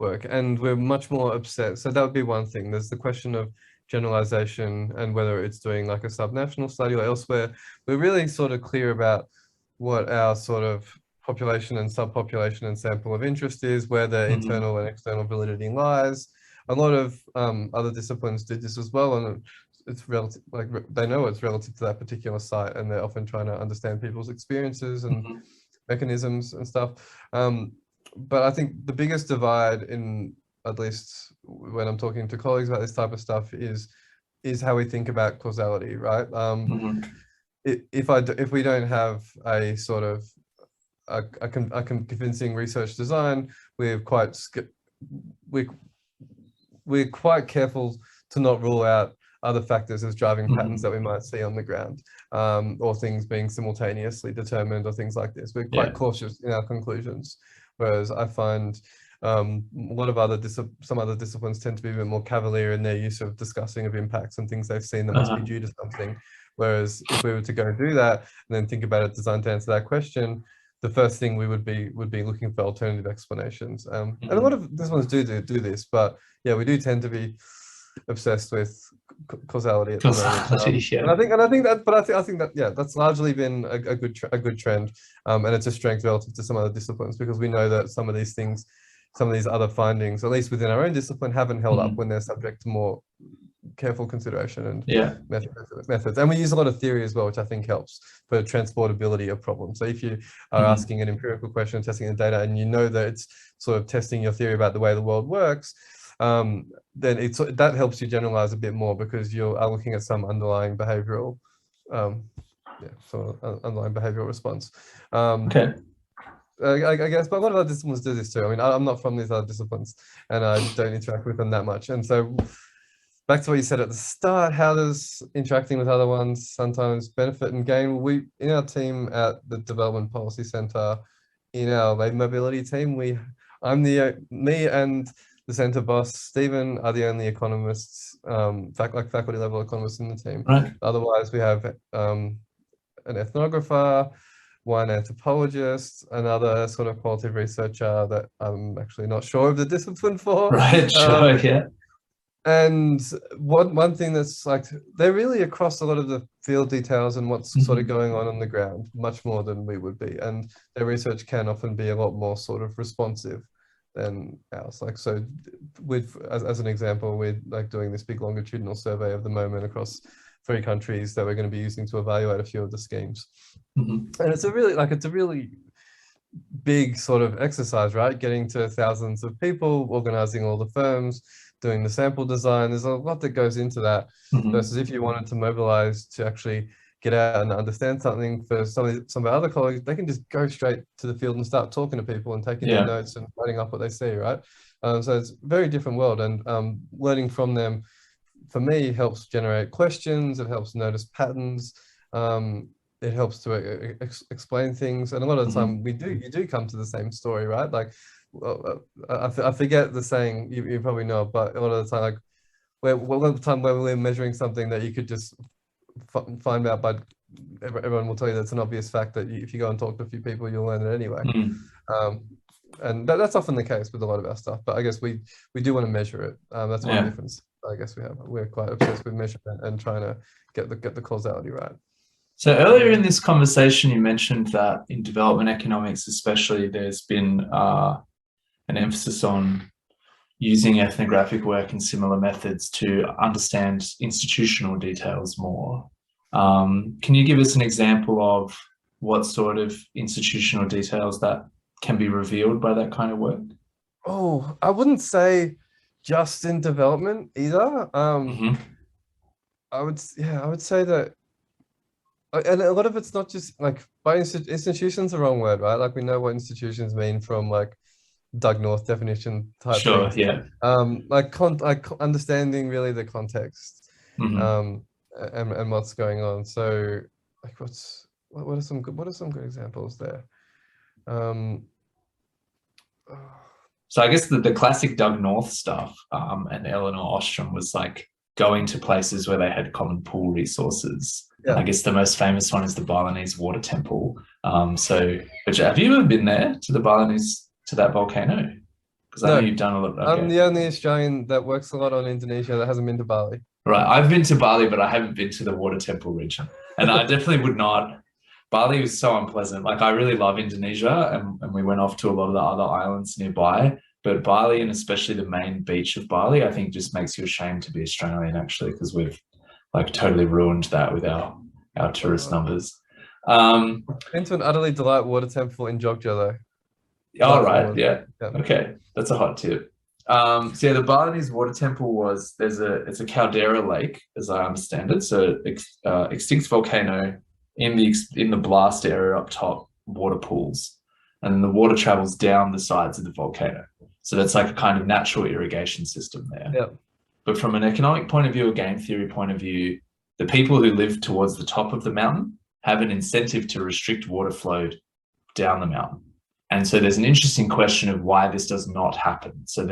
work. And we're much more obsessed. So that would be one thing. There's the question of generalization and whether it's doing like a subnational study or elsewhere. We're really sort of clear about what our sort of population and subpopulation and sample of interest is, where the internal and external validity lies. A lot of other disciplines do this as well, and it's relative, like they know it's relative to that particular site, and they're often trying to understand people's experiences and mechanisms and stuff. But I think the biggest divide, in at least when I'm talking to colleagues about this type of stuff, is how we think about causality, right? If we don't have a sort of a convincing research design, we're quite careful to not rule out other factors as driving patterns that we might see on the ground, or things being simultaneously determined or things like this. We're quite cautious in our conclusions, whereas I find a lot of some other disciplines tend to be a bit more cavalier in their use of discussing of impacts and things they've seen that must be due to something. Whereas if we were to go do that and then think about it designed to answer that question, the first thing we would be looking for alternative explanations. And a lot of disciplines do this, but yeah, we do tend to be obsessed with causality at the moment. And I think that yeah, that's largely been a good trend, and it's a strength relative to some other disciplines, because we know that some of these things, some of these other findings, at least within our own discipline, haven't held up when they're subject to more careful consideration and methods. And we use a lot of theory as well, which I think helps for transportability of problems. So if you are asking an empirical question, testing the data, and you know that it's sort of testing your theory about the way the world works, then that helps you generalize a bit more, because you are looking at some underlying behavioral underlying behavioral response. I guess, but a lot of other disciplines do this too. I mean, I'm not from these other disciplines, and I don't interact with them that much. And so back to what you said at the start, how does interacting with other ones sometimes benefit and gain? We, in our team at the Development Policy Centre, in our labour mobility team, me and the centre boss, Stephen, are the only economists, faculty level economists in the team. Right. Otherwise, we have an ethnographer, one anthropologist, another sort of qualitative researcher that I'm actually not sure of the discipline for. Right, sure, yeah. And one thing that's like, they're really across a lot of the field details and what's sort of going on the ground, much more than we would be. And their research can often be a lot more sort of responsive than ours. Like, so as an example, we're like doing this big longitudinal survey of the moment across 3 countries that we're going to be using to evaluate a few of the schemes. And it's a really big sort of exercise, right? Getting to thousands of people, organizing all the firms, doing the sample design. There's a lot that goes into that, versus if you wanted to mobilize to actually get out and understand something. For some of our other colleagues, they can just go straight to the field and start talking to people and taking their notes and writing up what they see, right? So it's a very different world, and learning from them, for me, helps generate questions. It helps notice patterns. it helps to explain things, and a lot of the time you do come to the same story, right? Like, I forget the saying, you probably know, but a lot of the time, like, one time when we're measuring something that you could just find out by everyone will tell you that's an obvious fact that if you go and talk to a few people, you'll learn it anyway. And that's often the case with a lot of our stuff, but I guess we do want to measure it. That's one difference I guess we're quite obsessed with measurement and trying to get the causality right. So earlier in this conversation, you mentioned that in development economics, especially, there's been an emphasis on using ethnographic work and similar methods to understand institutional details more. Can you give us an example of what sort of institutional details that can be revealed by that kind of work? Oh, I wouldn't say just in development either. I would say that, and a lot of it's not just like by institutions, the wrong word, right? Like we know what institutions mean from like Doug North definition type things. Like understanding really the context, and what's going on. So like what are some good examples there? So I guess the classic Doug North stuff, and Eleanor Ostrom, was like going to places where they had common pool resources. I guess the most famous one is the Balinese water temple. But have you ever been there to the Balinese, to that volcano? Because I know you've done a lot. I'm the only Australian that works a lot on Indonesia that hasn't been to Bali. Right, I've been to Bali, but I haven't been to the water temple region, and I definitely would not. Bali was so unpleasant. Like I really love Indonesia, and we went off to a lot of the other islands nearby. But Bali, and especially the main beach of Bali, I think just makes you ashamed to be Australian, actually, because we've like totally ruined that with our tourist numbers. Been to an utterly delightful water temple in Jogja though. Oh, right, yeah. Okay, that's a hot tip. So yeah, the Balinese water temple it's a caldera lake, as I understand it. So extinct volcano in the blast area up top, water pools, and then the water travels down the sides of the volcano. So that's like a kind of natural irrigation system there. Yeah. But from an economic point of view, a game theory point of view, the people who live towards the top of the mountain have an incentive to restrict water flow down the mountain. And so there's an interesting question of why this does not happen. So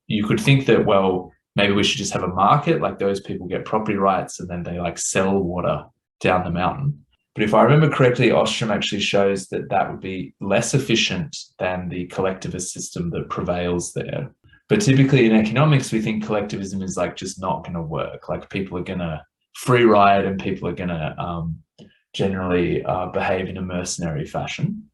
you could think that, well, maybe we should just have a market, like those people get property rights and then they like sell water down the mountain. But if I remember correctly, Ostrom actually shows that that would be less efficient than the collectivist system that prevails there. But typically in economics, we think collectivism is like just not going to work. Like people are going to free ride and people are going to generally behave in a mercenary fashion.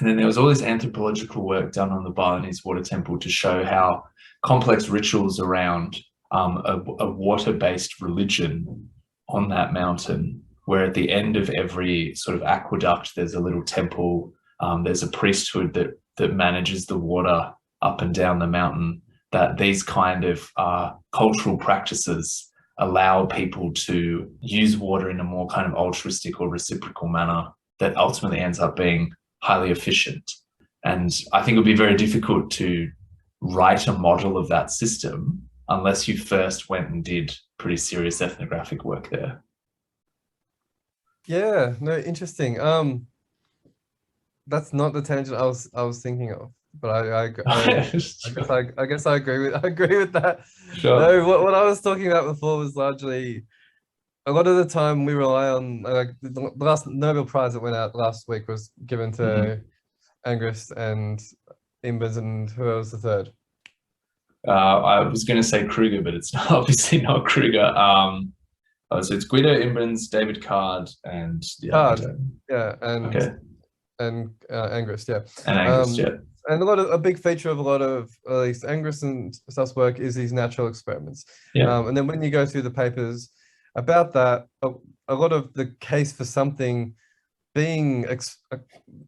And then there was all this anthropological work done on the Balinese water temple to show how complex rituals around a water-based religion on that mountain, where at the end of every sort of aqueduct, there's a little temple, there's a priesthood that manages the water up and down the mountain, that these kind of cultural practices allow people to use water in a more kind of altruistic or reciprocal manner that ultimately ends up being highly efficient. And I think it would be very difficult to write a model of that system unless you first went and did pretty serious ethnographic work there. Yeah, no, interesting. That's not the tangent I was thinking of, but I guess I agree with that. Sure. No, what I was talking about before was largely a lot of the time we rely on, like the last Nobel Prize that went out last week was given to Angrist and Imbers, and who was the third? I was going to say Kruger, but it's obviously not Kruger. So it's Guido Imbens, David Card, and Angrist, yeah. And Angrist, yeah. And a big feature of a lot of at least Angrist and stuff's work is these natural experiments. Yeah. And then when you go through the papers about that, a lot of the case for something being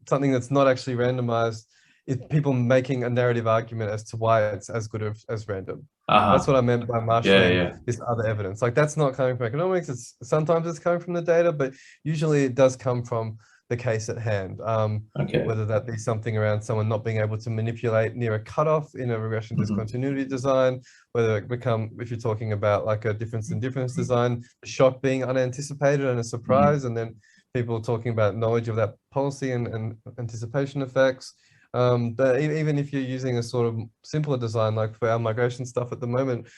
something that's not actually randomized is people making a narrative argument as to why it's as good as random. That's what I meant by marshalling this other evidence. Like that's not coming from economics. Sometimes it's coming from the data, but usually it does come from the case at hand. Whether that be something around someone not being able to manipulate near a cutoff in a regression discontinuity design, whether it if you're talking about like a difference in difference design, the shock being unanticipated and a surprise, and then people talking about knowledge of that policy and anticipation effects. But even if you're using a sort of simpler design, like for our migration stuff at the moment,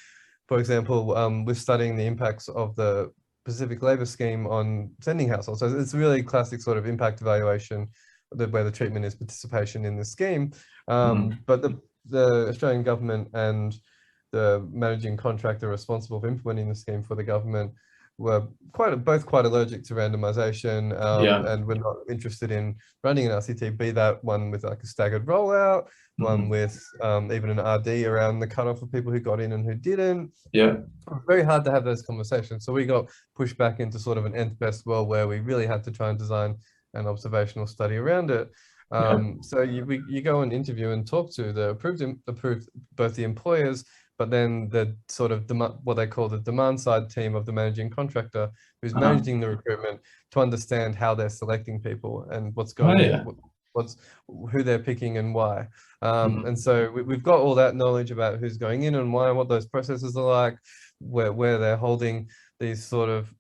for example, we're studying the impacts of the Pacific Labour Scheme on sending households. So it's really classic sort of impact evaluation, where the treatment is participation in the scheme. But the Australian government and the managing contractor responsible for implementing the scheme for the government were both quite allergic to randomization, and we're not interested in running an RCT, be that one with like a staggered rollout, one with even an RD around the cutoff of people who got in and who didn't. Yeah. Very hard to have those conversations. So we got pushed back into sort of an nth best world where we really had to try and design an observational study around it. So you go and interview and talk to the approved both the employers, but then the sort of what they call the demand side team of the managing contractor who's managing the recruitment, to understand how they're selecting people and what's going on, who they're picking and why. And so we've got all that knowledge about who's going in and why, what those processes are like, where they're holding these sort of,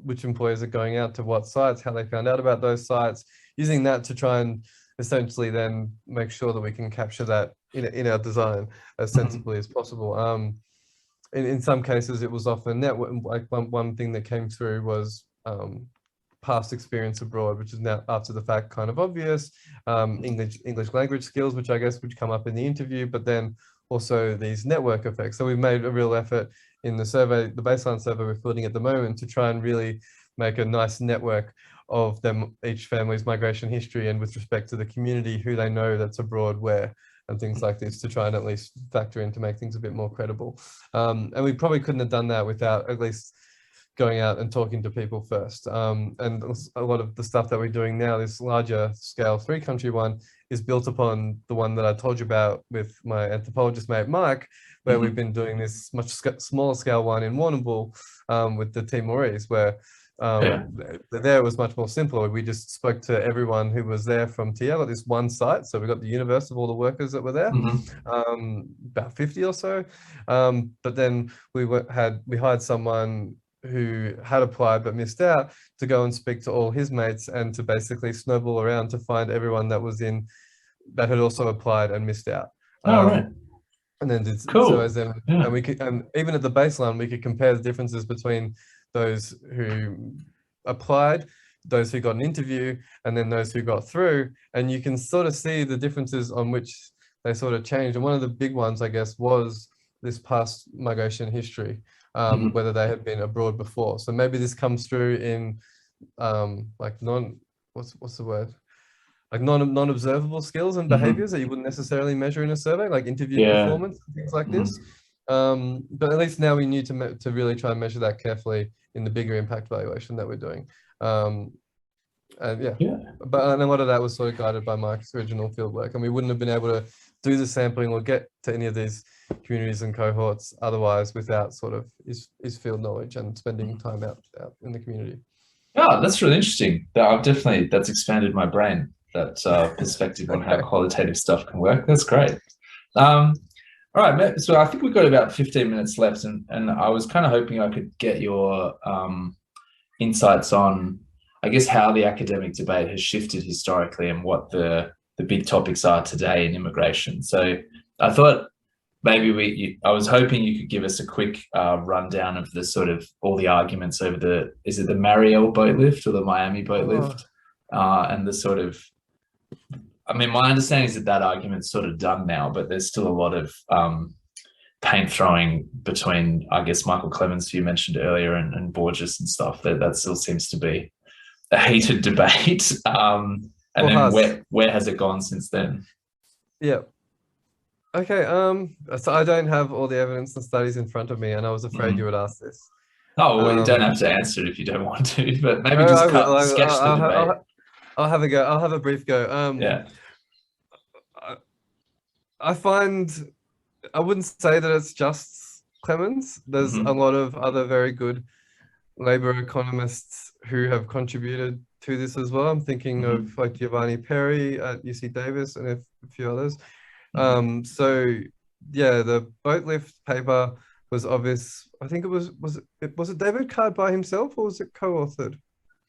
which employers are going out to what sites, how they found out about those sites, using that to try and essentially then make sure that we can capture that in our design as sensibly as possible. In some cases, it was often network. Like one thing that came through was past experience abroad, which is now after the fact kind of obvious. English language skills, which I guess would come up in the interview, but then also these network effects. So we've made a real effort in the survey, the baseline survey we're fielding at the moment, to try and really make a nice network of them, each family's migration history, and with respect to the community, who they know that's abroad where, and things like this, to try and at least factor in to make things a bit more credible. And we probably couldn't have done that without at least going out and talking to people first. And a lot of the stuff that we're doing now, this larger scale 3-country one, is built upon the one that I told you about with my anthropologist mate Mike, where we've been doing this much smaller scale one in Warrnambool with the Timorese, where there it was much more simpler. We just spoke to everyone who was there from TL at this one site. So we got the universe of all the workers that were there, about 50 or so. But then we hired someone who had applied but missed out to go and speak to all his mates and to basically snowball around to find everyone that was in, that had also applied and missed out. Right. And then did Cool. surveys them, and we could, and even at the baseline, we could compare the differences between those who applied, those who got an interview, and then those who got through. And you can sort of see the differences on which they sort of changed. And one of the big ones, I guess, was this past migration history, whether they had been abroad before. So maybe this comes through in like what's the word? Like non-observable skills and behaviors that you wouldn't necessarily measure in a survey, like interview performance, things like this. But at least now we need to really try and measure that carefully in the bigger impact evaluation that we're doing. But and a lot of that was sort of guided by Mike's original field work, and we wouldn't have been able to do the sampling or get to any of these communities and cohorts otherwise without sort of his field knowledge and spending time out in the community. Oh, that's really interesting. That's expanded my brain, that perspective on how qualitative stuff can work. That's great. All right, so I think we've got about 15 minutes left, and I was kind of hoping I could get your insights on, I guess, how the academic debate has shifted historically and what the big topics are today in immigration. So I thought maybe I was hoping you could give us a quick rundown of the sort of all the arguments over is it the Mariel boat lift or the Miami boat lift? And the sort of, I mean, my understanding is that argument's sort of done now, but there's still a lot of paint throwing between, I guess, Michael Clemens, who you mentioned earlier, and Borges and stuff. That still seems to be a heated debate. And then where has it gone since then? Yeah. Okay. So I don't have all the evidence and studies in front of me, and I was afraid you would ask this. Oh, well, you don't have to answer it if you don't want to, but maybe just sketch the debate. I'll have a go. I'll have a brief go. I find, I wouldn't say that it's just Clemens. There's a lot of other very good labor economists who have contributed to this as well. I'm thinking of like Giovanni Perry at UC Davis and a few others. So yeah, the boat lift paper was obvious. I think it was it David Card by himself, or was it co-authored?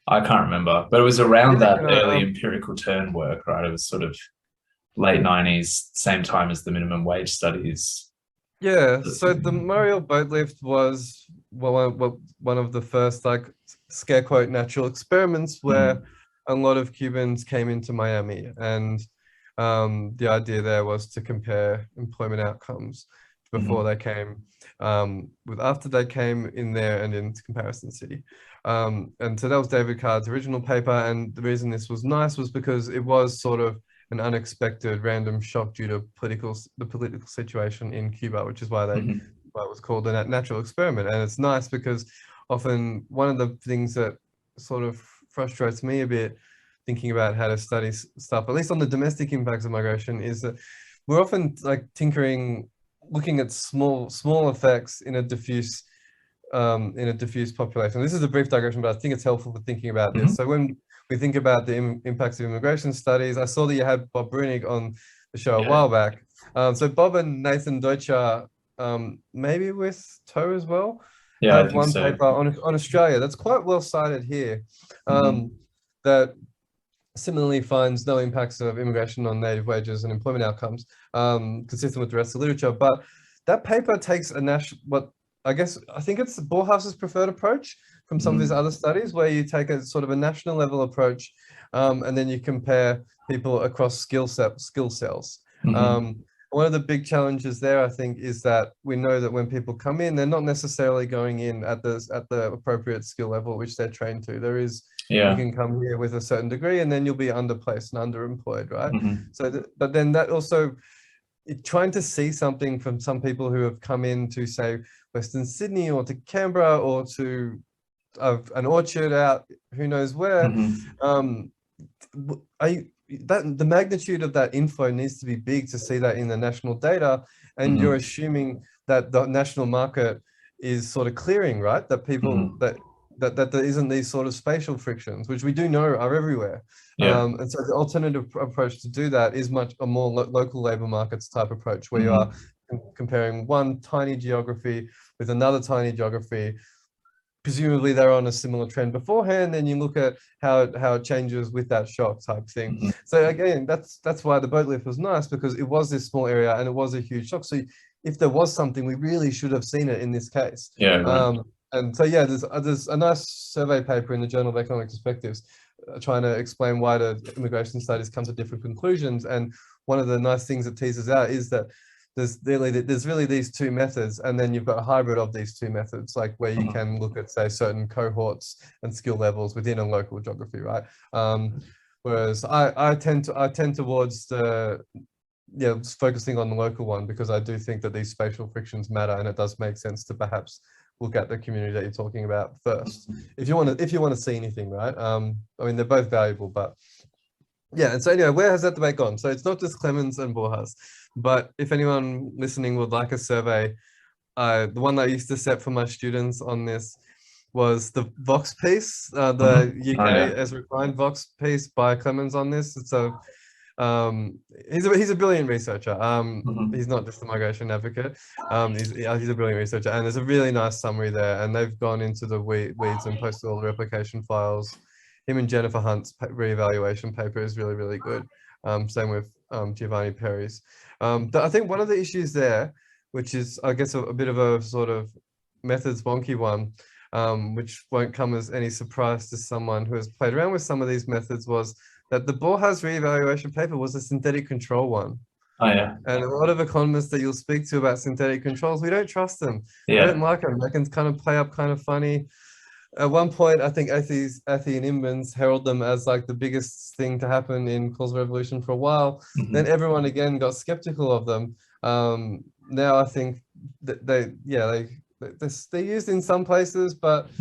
I can't remember, but it was around Neither that can early I. empirical turn work, right? It was sort of late 90s, same time as the minimum wage studies. Yeah, so the Muriel boat lift was one of the first like scare quote natural experiments where a lot of Cubans came into Miami, and the idea there was to compare employment outcomes before they came with after they came in there and into comparison city. And so that was David Card's original paper, and the reason this was nice was because it was sort of an unexpected random shock due to the political situation in Cuba, which is why why it was called a natural experiment. And it's nice because often one of the things that sort of frustrates me a bit thinking about how to study stuff, at least on the domestic impacts of migration, is that we're often like tinkering, looking at small effects in a diffuse population. This is a brief digression, but I think it's helpful for thinking about this. So when we think about the impacts of immigration studies, I saw that you had Bob Brunig on the show a while back. So Bob and Nathan Deutscher, maybe with Toe as well, have one paper on Australia that's quite well cited here, that similarly finds no impacts of immigration on native wages and employment outcomes, consistent with the rest of the literature. But that paper takes a national, I think it's Borjas's preferred approach from some of his other studies, where you take a sort of a national level approach, and then you compare people across skill cells. One of the big challenges there, I think, is that we know that when people come in, they're not necessarily going in at the appropriate skill level which they're trained to. There is, you can come here with a certain degree and then you'll be underplaced and underemployed, right? So, but then that also, trying to see something from some people who have come in to, say, Western Sydney or to Canberra or to an orchard out who knows where, the magnitude of that info needs to be big to see that in the national data, and you're assuming that the national market is sort of clearing, right? That people that there isn't these sort of spatial frictions, which we do know are everywhere. And so the alternative approach to do that is a more local labor markets type approach, where you are comparing one tiny geography with another tiny geography. Presumably they're on a similar trend beforehand, then you look at how it changes with that shock type thing. So again, that's why the boat lift was nice, because it was this small area and it was a huge shock. So if there was something, we really should have seen it in this case. And so yeah, there's a nice survey paper in the Journal of Economic Perspectives trying to explain why the immigration studies come to different conclusions. And one of the nice things it teases out is that there's really these two methods, and then you've got a hybrid of these two methods, like where you can look at, say, certain cohorts and skill levels within a local geography, right? Whereas I tend towards focusing on the local one, because I do think that these spatial frictions matter, and it does make sense to perhaps look at the community that you're talking about first, if you want to see anything, right? I mean, they're both valuable, but yeah. And so anyway, where has that debate gone? So it's not just Clemens and Borjas, but if anyone listening would like a survey, the one that I used to set for my students on this was the Vox piece, the UK as refined Vox piece by Clemens on this. It's he's a brilliant researcher. He's not just a migration advocate. He's a brilliant researcher, and there's a really nice summary there. And they've gone into the weeds and posted all the replication files. Him and Jennifer Hunt's reevaluation paper is really, really good. Same with Giovanni Perry's. I think one of the issues there, which is, I guess, a bit of a sort of methods wonky one, which won't come as any surprise to someone who has played around with some of these methods, was that the Borjas reevaluation paper was a synthetic control one. And a lot of economists that you'll speak to about synthetic controls, we don't trust them. I don't like them. They can kind of play up kind of funny. At one point, I think Athey and Imbens herald them as like the biggest thing to happen in causal revolution for a while. Then everyone again got skeptical of them. Now I think that they're used in some places, but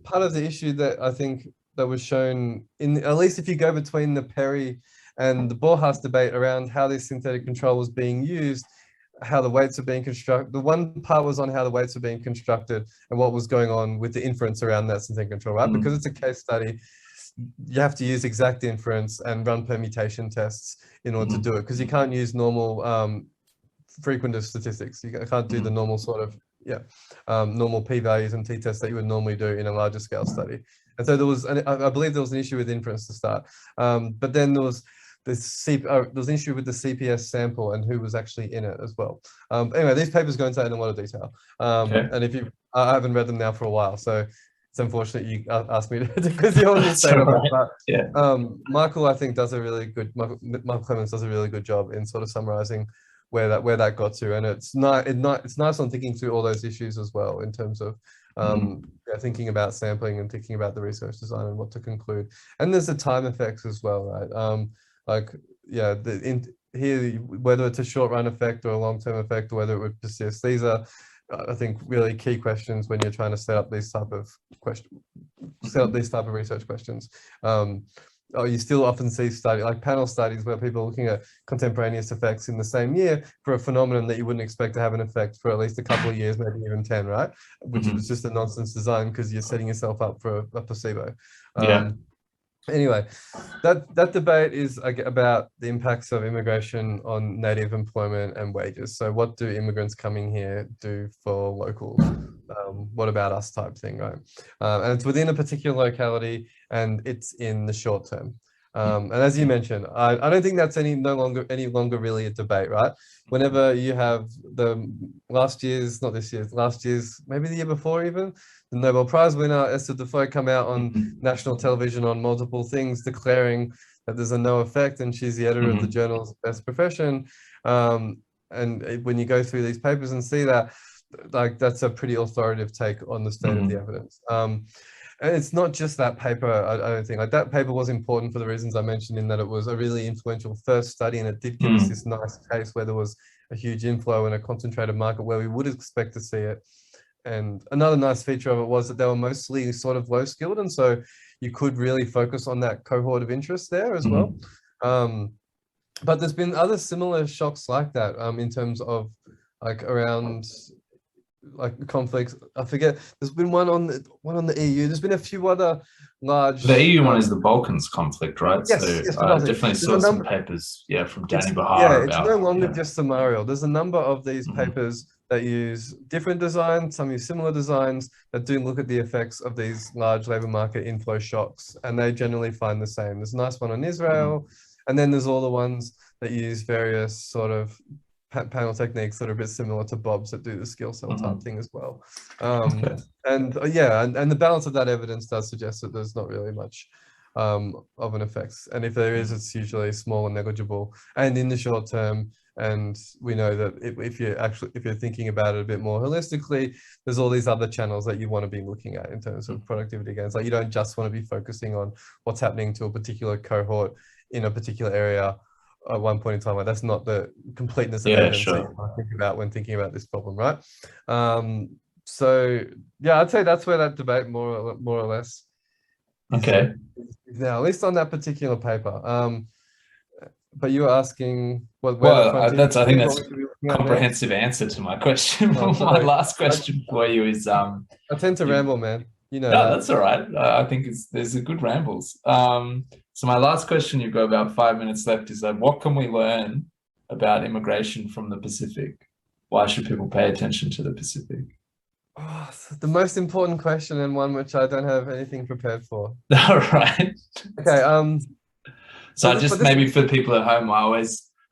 part of the issue that I think that was shown in, at least if you go between the Perry and the Borjas debate around how this synthetic control was being used, how the weights are being constructed. The one part was on how the weights are being constructed and what was going on with the inference around that synthetic control, right? Because it's a case study, you have to use exact inference and run permutation tests in order to do it, because you can't use normal frequentist statistics. You can't do the normal sort of, normal p-values and t-tests that you would normally do in a larger scale study. And so there was, I believe there was an issue with inference to start, but then there was there was an issue with the CPS sample and who was actually in it as well. Anyway, these papers go into that in a lot of detail. And if you, I haven't read them now for a while, so it's unfortunate you asked me to because you're on this data. But yeah. Michael, I think, does a really good. Michael Clements does a really good job in sort of summarizing where that got to, and it's nice on thinking through all those issues as well in terms of thinking about sampling and thinking about the research design and what to conclude. And there's the time effects as well, right? Like, yeah, here, whether it's a short run effect or a long term effect, or whether it would persist, these are, I think, really key questions when you're trying to set up these type of research questions. You still often see panel studies where people are looking at contemporaneous effects in the same year for a phenomenon that you wouldn't expect to have an effect for at least a couple of years, maybe even 10, right? Which is just a nonsense design because you're setting yourself up for a placebo. Anyway, that debate is about the impacts of immigration on native employment and wages. So what do immigrants coming here do for locals? What about us type thing, right? And it's within a particular locality and it's in the short term. And as you mentioned, I don't think that's any longer really a debate, right? Whenever you have last year's, maybe the year before even, the Nobel Prize winner Esther Defoe come out on national television on multiple things declaring that there's a no effect, and she's the editor of the journal's best profession. And when you go through these papers and see that, like, that's a pretty authoritative take on the state of the evidence. And it's not just that paper. I don't think, like, that paper was important for the reasons I mentioned, in that it was a really influential first study, and it did give us this nice case where there was a huge inflow in a concentrated market where we would expect to see it. And another nice feature of it was that they were mostly sort of low skilled, and so you could really focus on that cohort of interest there as well. But there's been other similar shocks like that in terms of, like, around, like, conflicts. I forget. There's been one on the EU. There's been a few other large. The EU one is the Balkans conflict, right? Yes, so yes, I definitely saw some papers, from Danny Bahar. Yeah, it's no longer just sumarial. There's a number of these papers that use different designs, some use similar designs, that do look at the effects of these large labor market inflow shocks, and they generally find the same. There's a nice one on Israel, and then there's all the ones that use various sort of panel techniques that are a bit similar to Bob's, that do the skill cell type thing as well. And the balance of that evidence does suggest that there's not really much of an effect, and if there is, it's usually small and negligible, and in the short term. And we know that if you're thinking about it a bit more holistically, there's all these other channels that you want to be looking at in terms of productivity gains. Like, you don't just want to be focusing on what's happening to a particular cohort in a particular area at one point in time. Like, that's not the completeness of evidence that you want to think about when thinking about this problem, right? So yeah, I'd say that's where that debate more or less is now, at least on that particular paper. But you were asking I think that's a comprehensive answer to my question. My last question for you is I tend to ramble, man. You know. No, that's all right. I think there's a good rambles. So my last question, you've got about 5 minutes left, is that what can we learn about immigration from the Pacific? Why should people pay attention to the Pacific? Oh, the most important question, and one which I don't have anything prepared for. All right. Okay. So maybe for people at home,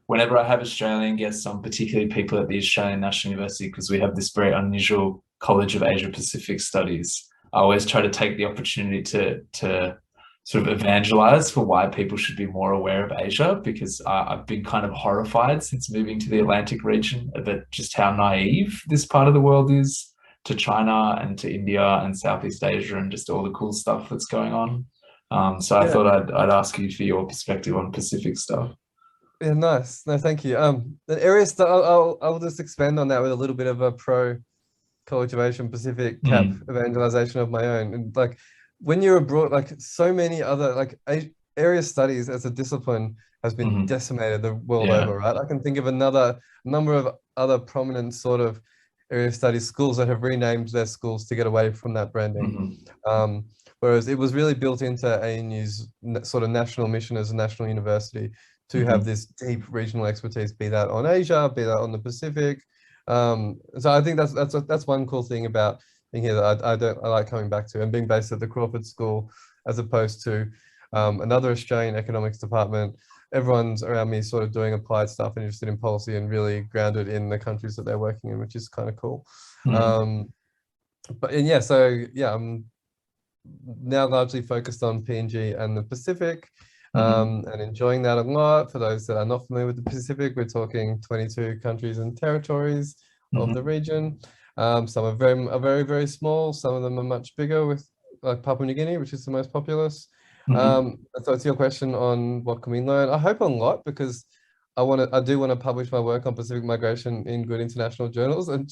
whenever I have Australian guests on, particularly people at the Australian National University, because we have this very unusual College of Asia Pacific Studies, I always try to take the opportunity to sort of evangelize for why people should be more aware of Asia, because I've been kind of horrified since moving to the Atlantic region about just how naive this part of the world is to China and to India and Southeast Asia and just all the cool stuff that's going on. So I thought I'd ask you for your perspective on Pacific stuff. Yeah, nice. No, thank you. The areas that I'll just expand on that with a little bit of a pro College of Asian Pacific CAP evangelization of my own. And like, when you're abroad, like, so many other, like, area studies as a discipline has been decimated the world over, right? I can think of another number of other prominent sort of area studies schools that have renamed their schools to get away from that branding. Whereas it was really built into ANU's sort of national mission as a national university to have this deep regional expertise, be that on Asia, be that on the Pacific. So I think that's one cool thing about thing here that I like coming back to, and being based at the Crawford School as opposed to another Australian economics department. Everyone's around me sort of doing applied stuff and interested in policy and really grounded in the countries that they're working in, which is kind of cool. I'm now largely focused on PNG and the Pacific, and enjoying that a lot. For those that are not familiar with the Pacific, we're talking 22 countries and territories of the region. Some are very, very small. Some of them are much bigger, with like Papua New Guinea, which is the most populous. So it's your question on what can we learn. I hope a lot, because I do want to publish my work on Pacific migration in good international journals, and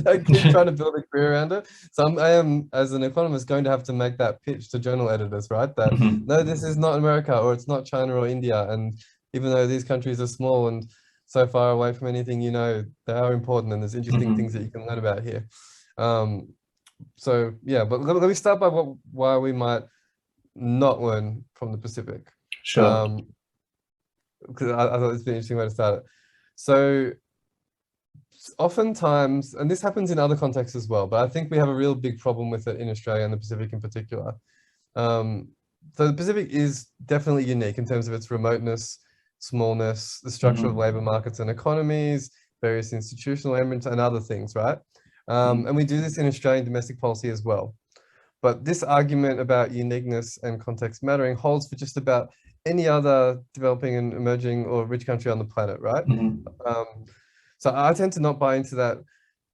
I keep trying to build a career around it. So I am, as an economist, going to have to make that pitch to journal editors, right? That no, this is not America, or it's not China or India. And even though these countries are small and so far away from anything, they are important, and there's interesting things that you can learn about here. So yeah, but let me start by why we might not learn from the Pacific. Sure. Because I thought it's an interesting way to start it. So oftentimes, and this happens in other contexts as well, but I think we have a real big problem with it in Australia and the Pacific in particular. So the Pacific is definitely unique in terms of its remoteness, smallness, the structure of labor markets and economies, various institutional elements and other things, right? And we do this in Australian domestic policy as well. But this argument about uniqueness and context mattering holds for just about any other developing and emerging or rich country on the planet, right? So I tend to not buy into that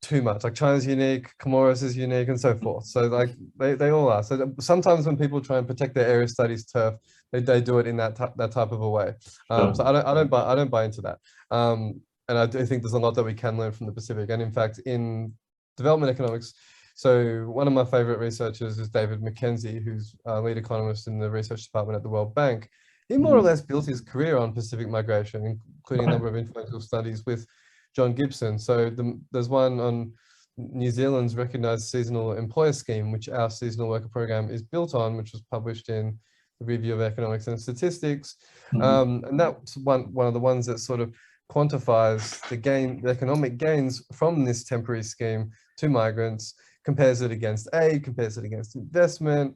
too much. Like China's unique, Comoros is unique, and so forth. So like they all are. So sometimes when people try and protect their area studies turf, they do it in that type of a way. So I don't buy into that. And I do think there's a lot that we can learn from the Pacific. And in fact, in development economics, so one of my favorite researchers is David McKenzie, who's a lead economist in the research department at the World Bank. He more or less built his career on Pacific migration, including a number of influential studies with John Gibson. So there's one on New Zealand's recognised seasonal employer scheme, which our seasonal worker program is built on, which was published in the Review of Economics and Statistics. And that's one of the ones that sort of quantifies the economic gains from this temporary scheme to migrants, compares it against aid, compares it against investment.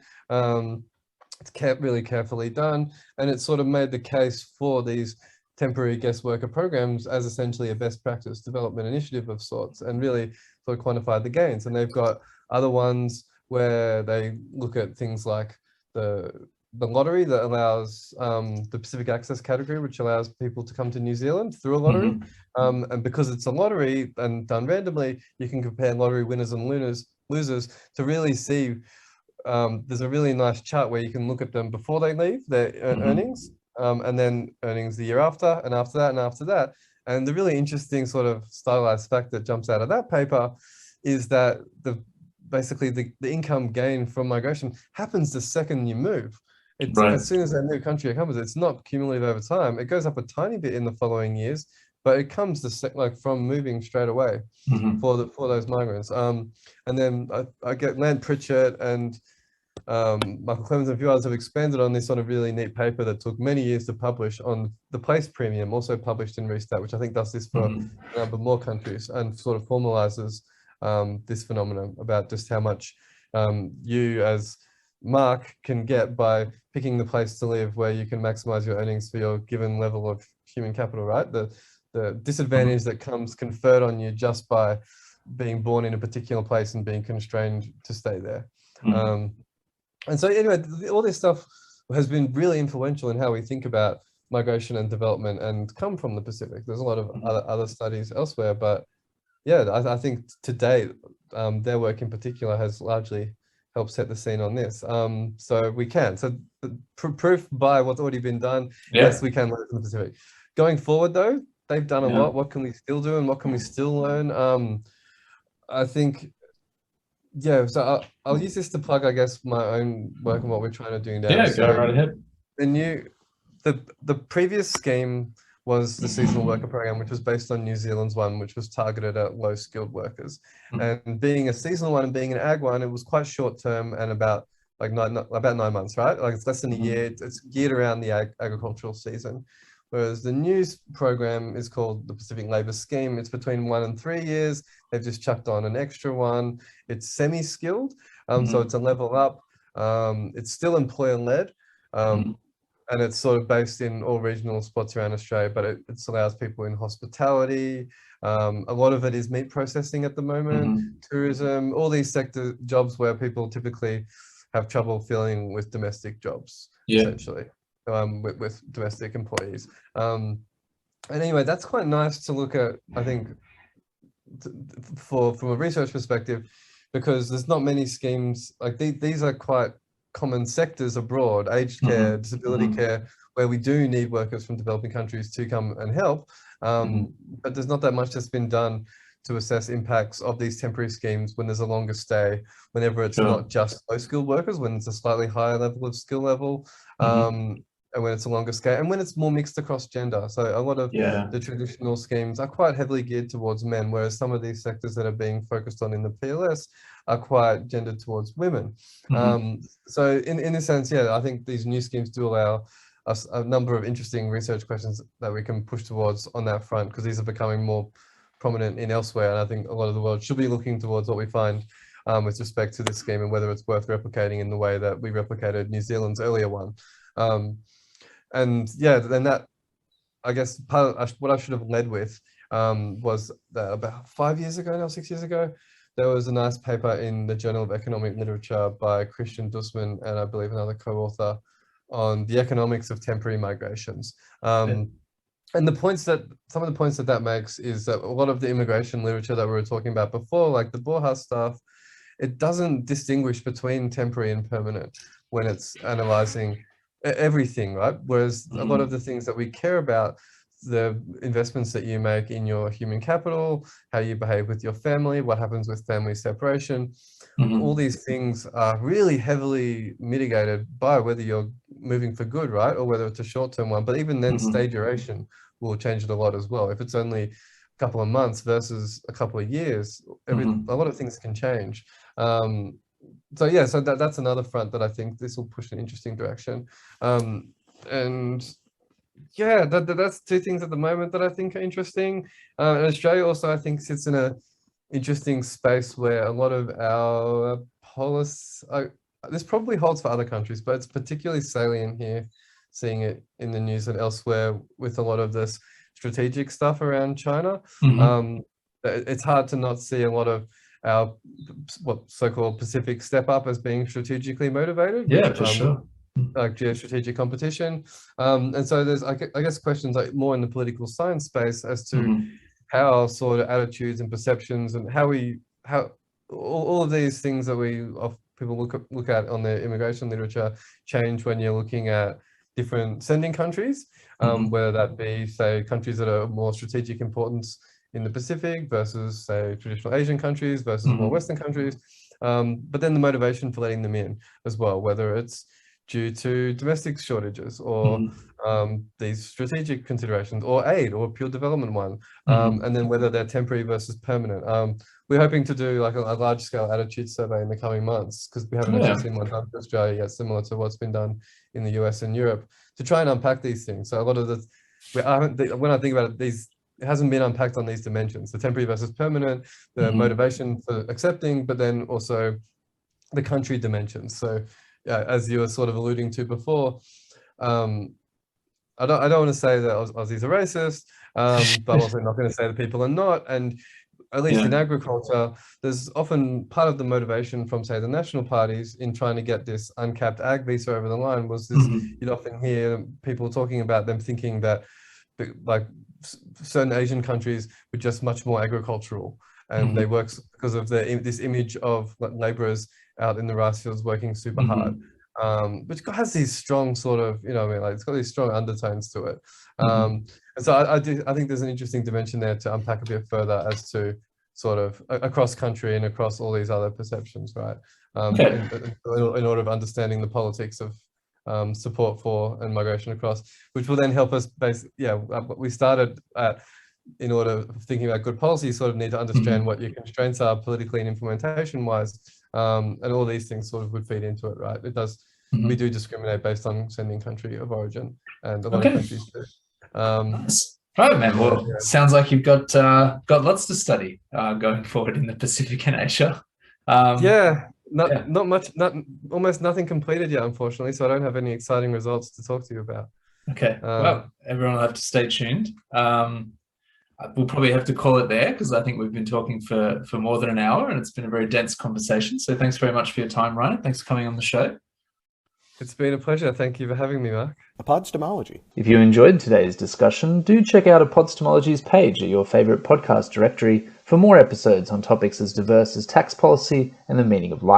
It's really carefully done, and it sort of made the case for these temporary guest worker programs as essentially a best practice development initiative of sorts, and really sort of quantified the gains. And they've got other ones where they look at things like the lottery that allows the Pacific Access category, which allows people to come to New Zealand through a lottery. And because it's a lottery and done randomly, you can compare lottery winners and losers to really see. There's a really nice chart where you can look at them before they leave their earnings, and then earnings the year after, and after that, and after that. And the really interesting sort of stylized fact that jumps out of that paper is that basically the income gain from migration happens the second you move. It's as soon as that new country comes, it's not cumulative over time. It goes up a tiny bit in the following years, but it comes from moving straight away for those migrants. And then I get Lant Pritchett and Michael Clemens and a few others have expanded on this on a really neat paper that took many years to publish on the place premium, also published in Restat, which I think does this for a number more countries and sort of formalizes this phenomenon about just how much you as Mark can get by picking the place to live where you can maximize your earnings for your given level of human capital, right? The disadvantage that comes conferred on you just by being born in a particular place and being constrained to stay there. And so anyway, all this stuff has been really influential in how we think about migration and development and come from the Pacific. There's a lot of other studies elsewhere, but yeah, I think to date, their work in particular has largely helped set the scene on this. So we can. So the proof by what's already been done, yes, we can learn from the Pacific. Going forward though, they've done a lot. What can we still do and what can we still learn? I think, yeah, so I'll use this to plug, I guess, my own work and what we're trying to do now. Yeah, go right ahead. The previous scheme was the seasonal worker program, which was based on New Zealand's one, which was targeted at low skilled workers. And being a seasonal one and being an ag one, it was quite short term and about 9 months, right? Like it's less than a year. It's geared around the agricultural season. Whereas the new program is called the Pacific Labour Scheme. It's between 1 and 3 years. They've just chucked on an extra one. It's semi-skilled, so it's a level up. It's still employer-led, and it's sort of based in all regional spots around Australia, but it allows people in hospitality. A lot of it is meat processing at the moment, tourism, all these sector jobs where people typically have trouble filling with domestic jobs, essentially, with domestic employees. And anyway, that's quite nice to look at, I think, from a research perspective, because there's not many schemes like these are quite common sectors abroad, aged care, disability care, where we do need workers from developing countries to come and help. But there's not that much that's been done to assess impacts of these temporary schemes when there's a longer stay, whenever it's not just low skilled workers, when it's a slightly higher level of skill level, and when it's a longer stay, and when it's more mixed across gender. So a lot of the traditional schemes are quite heavily geared towards men, whereas some of these sectors that are being focused on in the PLS are quite gendered towards women. So in a sense, I think these new schemes do allow us a number of interesting research questions that we can push towards on that front, because these are becoming more prominent in elsewhere. And I think a lot of the world should be looking towards what we find with respect to this scheme and whether it's worth replicating in the way that we replicated New Zealand's earlier one. And then that, I guess, part of what I should have led with was that about 5 years ago now, 6 years ago, there was a nice paper in the Journal of Economic Literature by Christian Dussmann and I believe another co-author on the economics of temporary migrations. And some of the points that makes is that a lot of the immigration literature that we were talking about before, like the Borja stuff, it doesn't distinguish between temporary and permanent when it's analyzing everything, right? Whereas a lot of the things that we care about, the investments that you make in your human capital, how you behave with your family, what happens with family separation, all these things are really heavily mitigated by whether you're moving for good, right? Or whether it's a short-term one, but even then stay duration will change it a lot as well. If it's only a couple of months versus a couple of years, a lot of things can change. So that's another front that I think this will push in an interesting direction. That's two things at the moment that I think are interesting. And Australia also, I think, sits in a interesting space where a lot of our policy, this probably holds for other countries, but it's particularly salient here, seeing it in the news and elsewhere with a lot of this strategic stuff around China. It's hard to not see a lot of our so-called Pacific step up as being strategically motivated. For sure. Like geostrategic competition. And so there's, I guess, questions like more in the political science space as to how sort of attitudes and perceptions and how all of these things that people look at on the immigration literature change when you're looking at different sending countries, whether that be, say, countries that are more strategic importance in the Pacific versus, say, traditional Asian countries versus more Western countries. But then the motivation for letting them in as well, whether it's due to domestic shortages or these strategic considerations or aid or pure development one, and then whether they're temporary versus permanent. We're hoping to do like a large scale attitude survey in the coming months, because we haven't actually seen one done for Australia yet, similar to what's been done in the US and Europe, to try and unpack these things. So a lot of when I think about it, it hasn't been unpacked on these dimensions, the temporary versus permanent, the motivation for accepting, but then also the country dimensions. So as you were sort of alluding to before, I don't want to say that Aussies are racist, but I'm also not going to say that people are not. And at least in agriculture, there's often part of the motivation from, say, the national parties in trying to get this uncapped ag visa over the line was this, you'd often hear people talking about them thinking that like certain Asian countries were just much more agricultural, and they work because of this image of laborers out in the rice fields working super hard, which has these strong sort of, it's got these strong undertones to it. And so I think there's an interesting dimension there to unpack a bit further as to sort of across country and across all these other perceptions, right? In order of understanding the politics of support for and migration across, which will then help us we started at, in order of thinking about good policy, you sort of need to understand what your constraints are politically and implementation wise, and all these things sort of would feed into it, right? It does, we do discriminate based on sending country of origin, and a lot of countries do. Right, man. Well, sounds like you've got lots to study going forward in the Pacific and Asia. Not much, almost nothing completed yet, unfortunately. So I don't have any exciting results to talk to you about. Okay. Well, everyone will have to stay tuned. We'll probably have to call it there because I think we've been talking for more than an hour and it's been a very dense conversation. So thanks very much for your time, Ryan. Thanks for coming on the show. It's been a pleasure. Thank you for having me, Mark. Apodstomology. If you enjoyed today's discussion, do check out Apodstomology's page at your favourite podcast directory for more episodes on topics as diverse as tax policy and the meaning of life.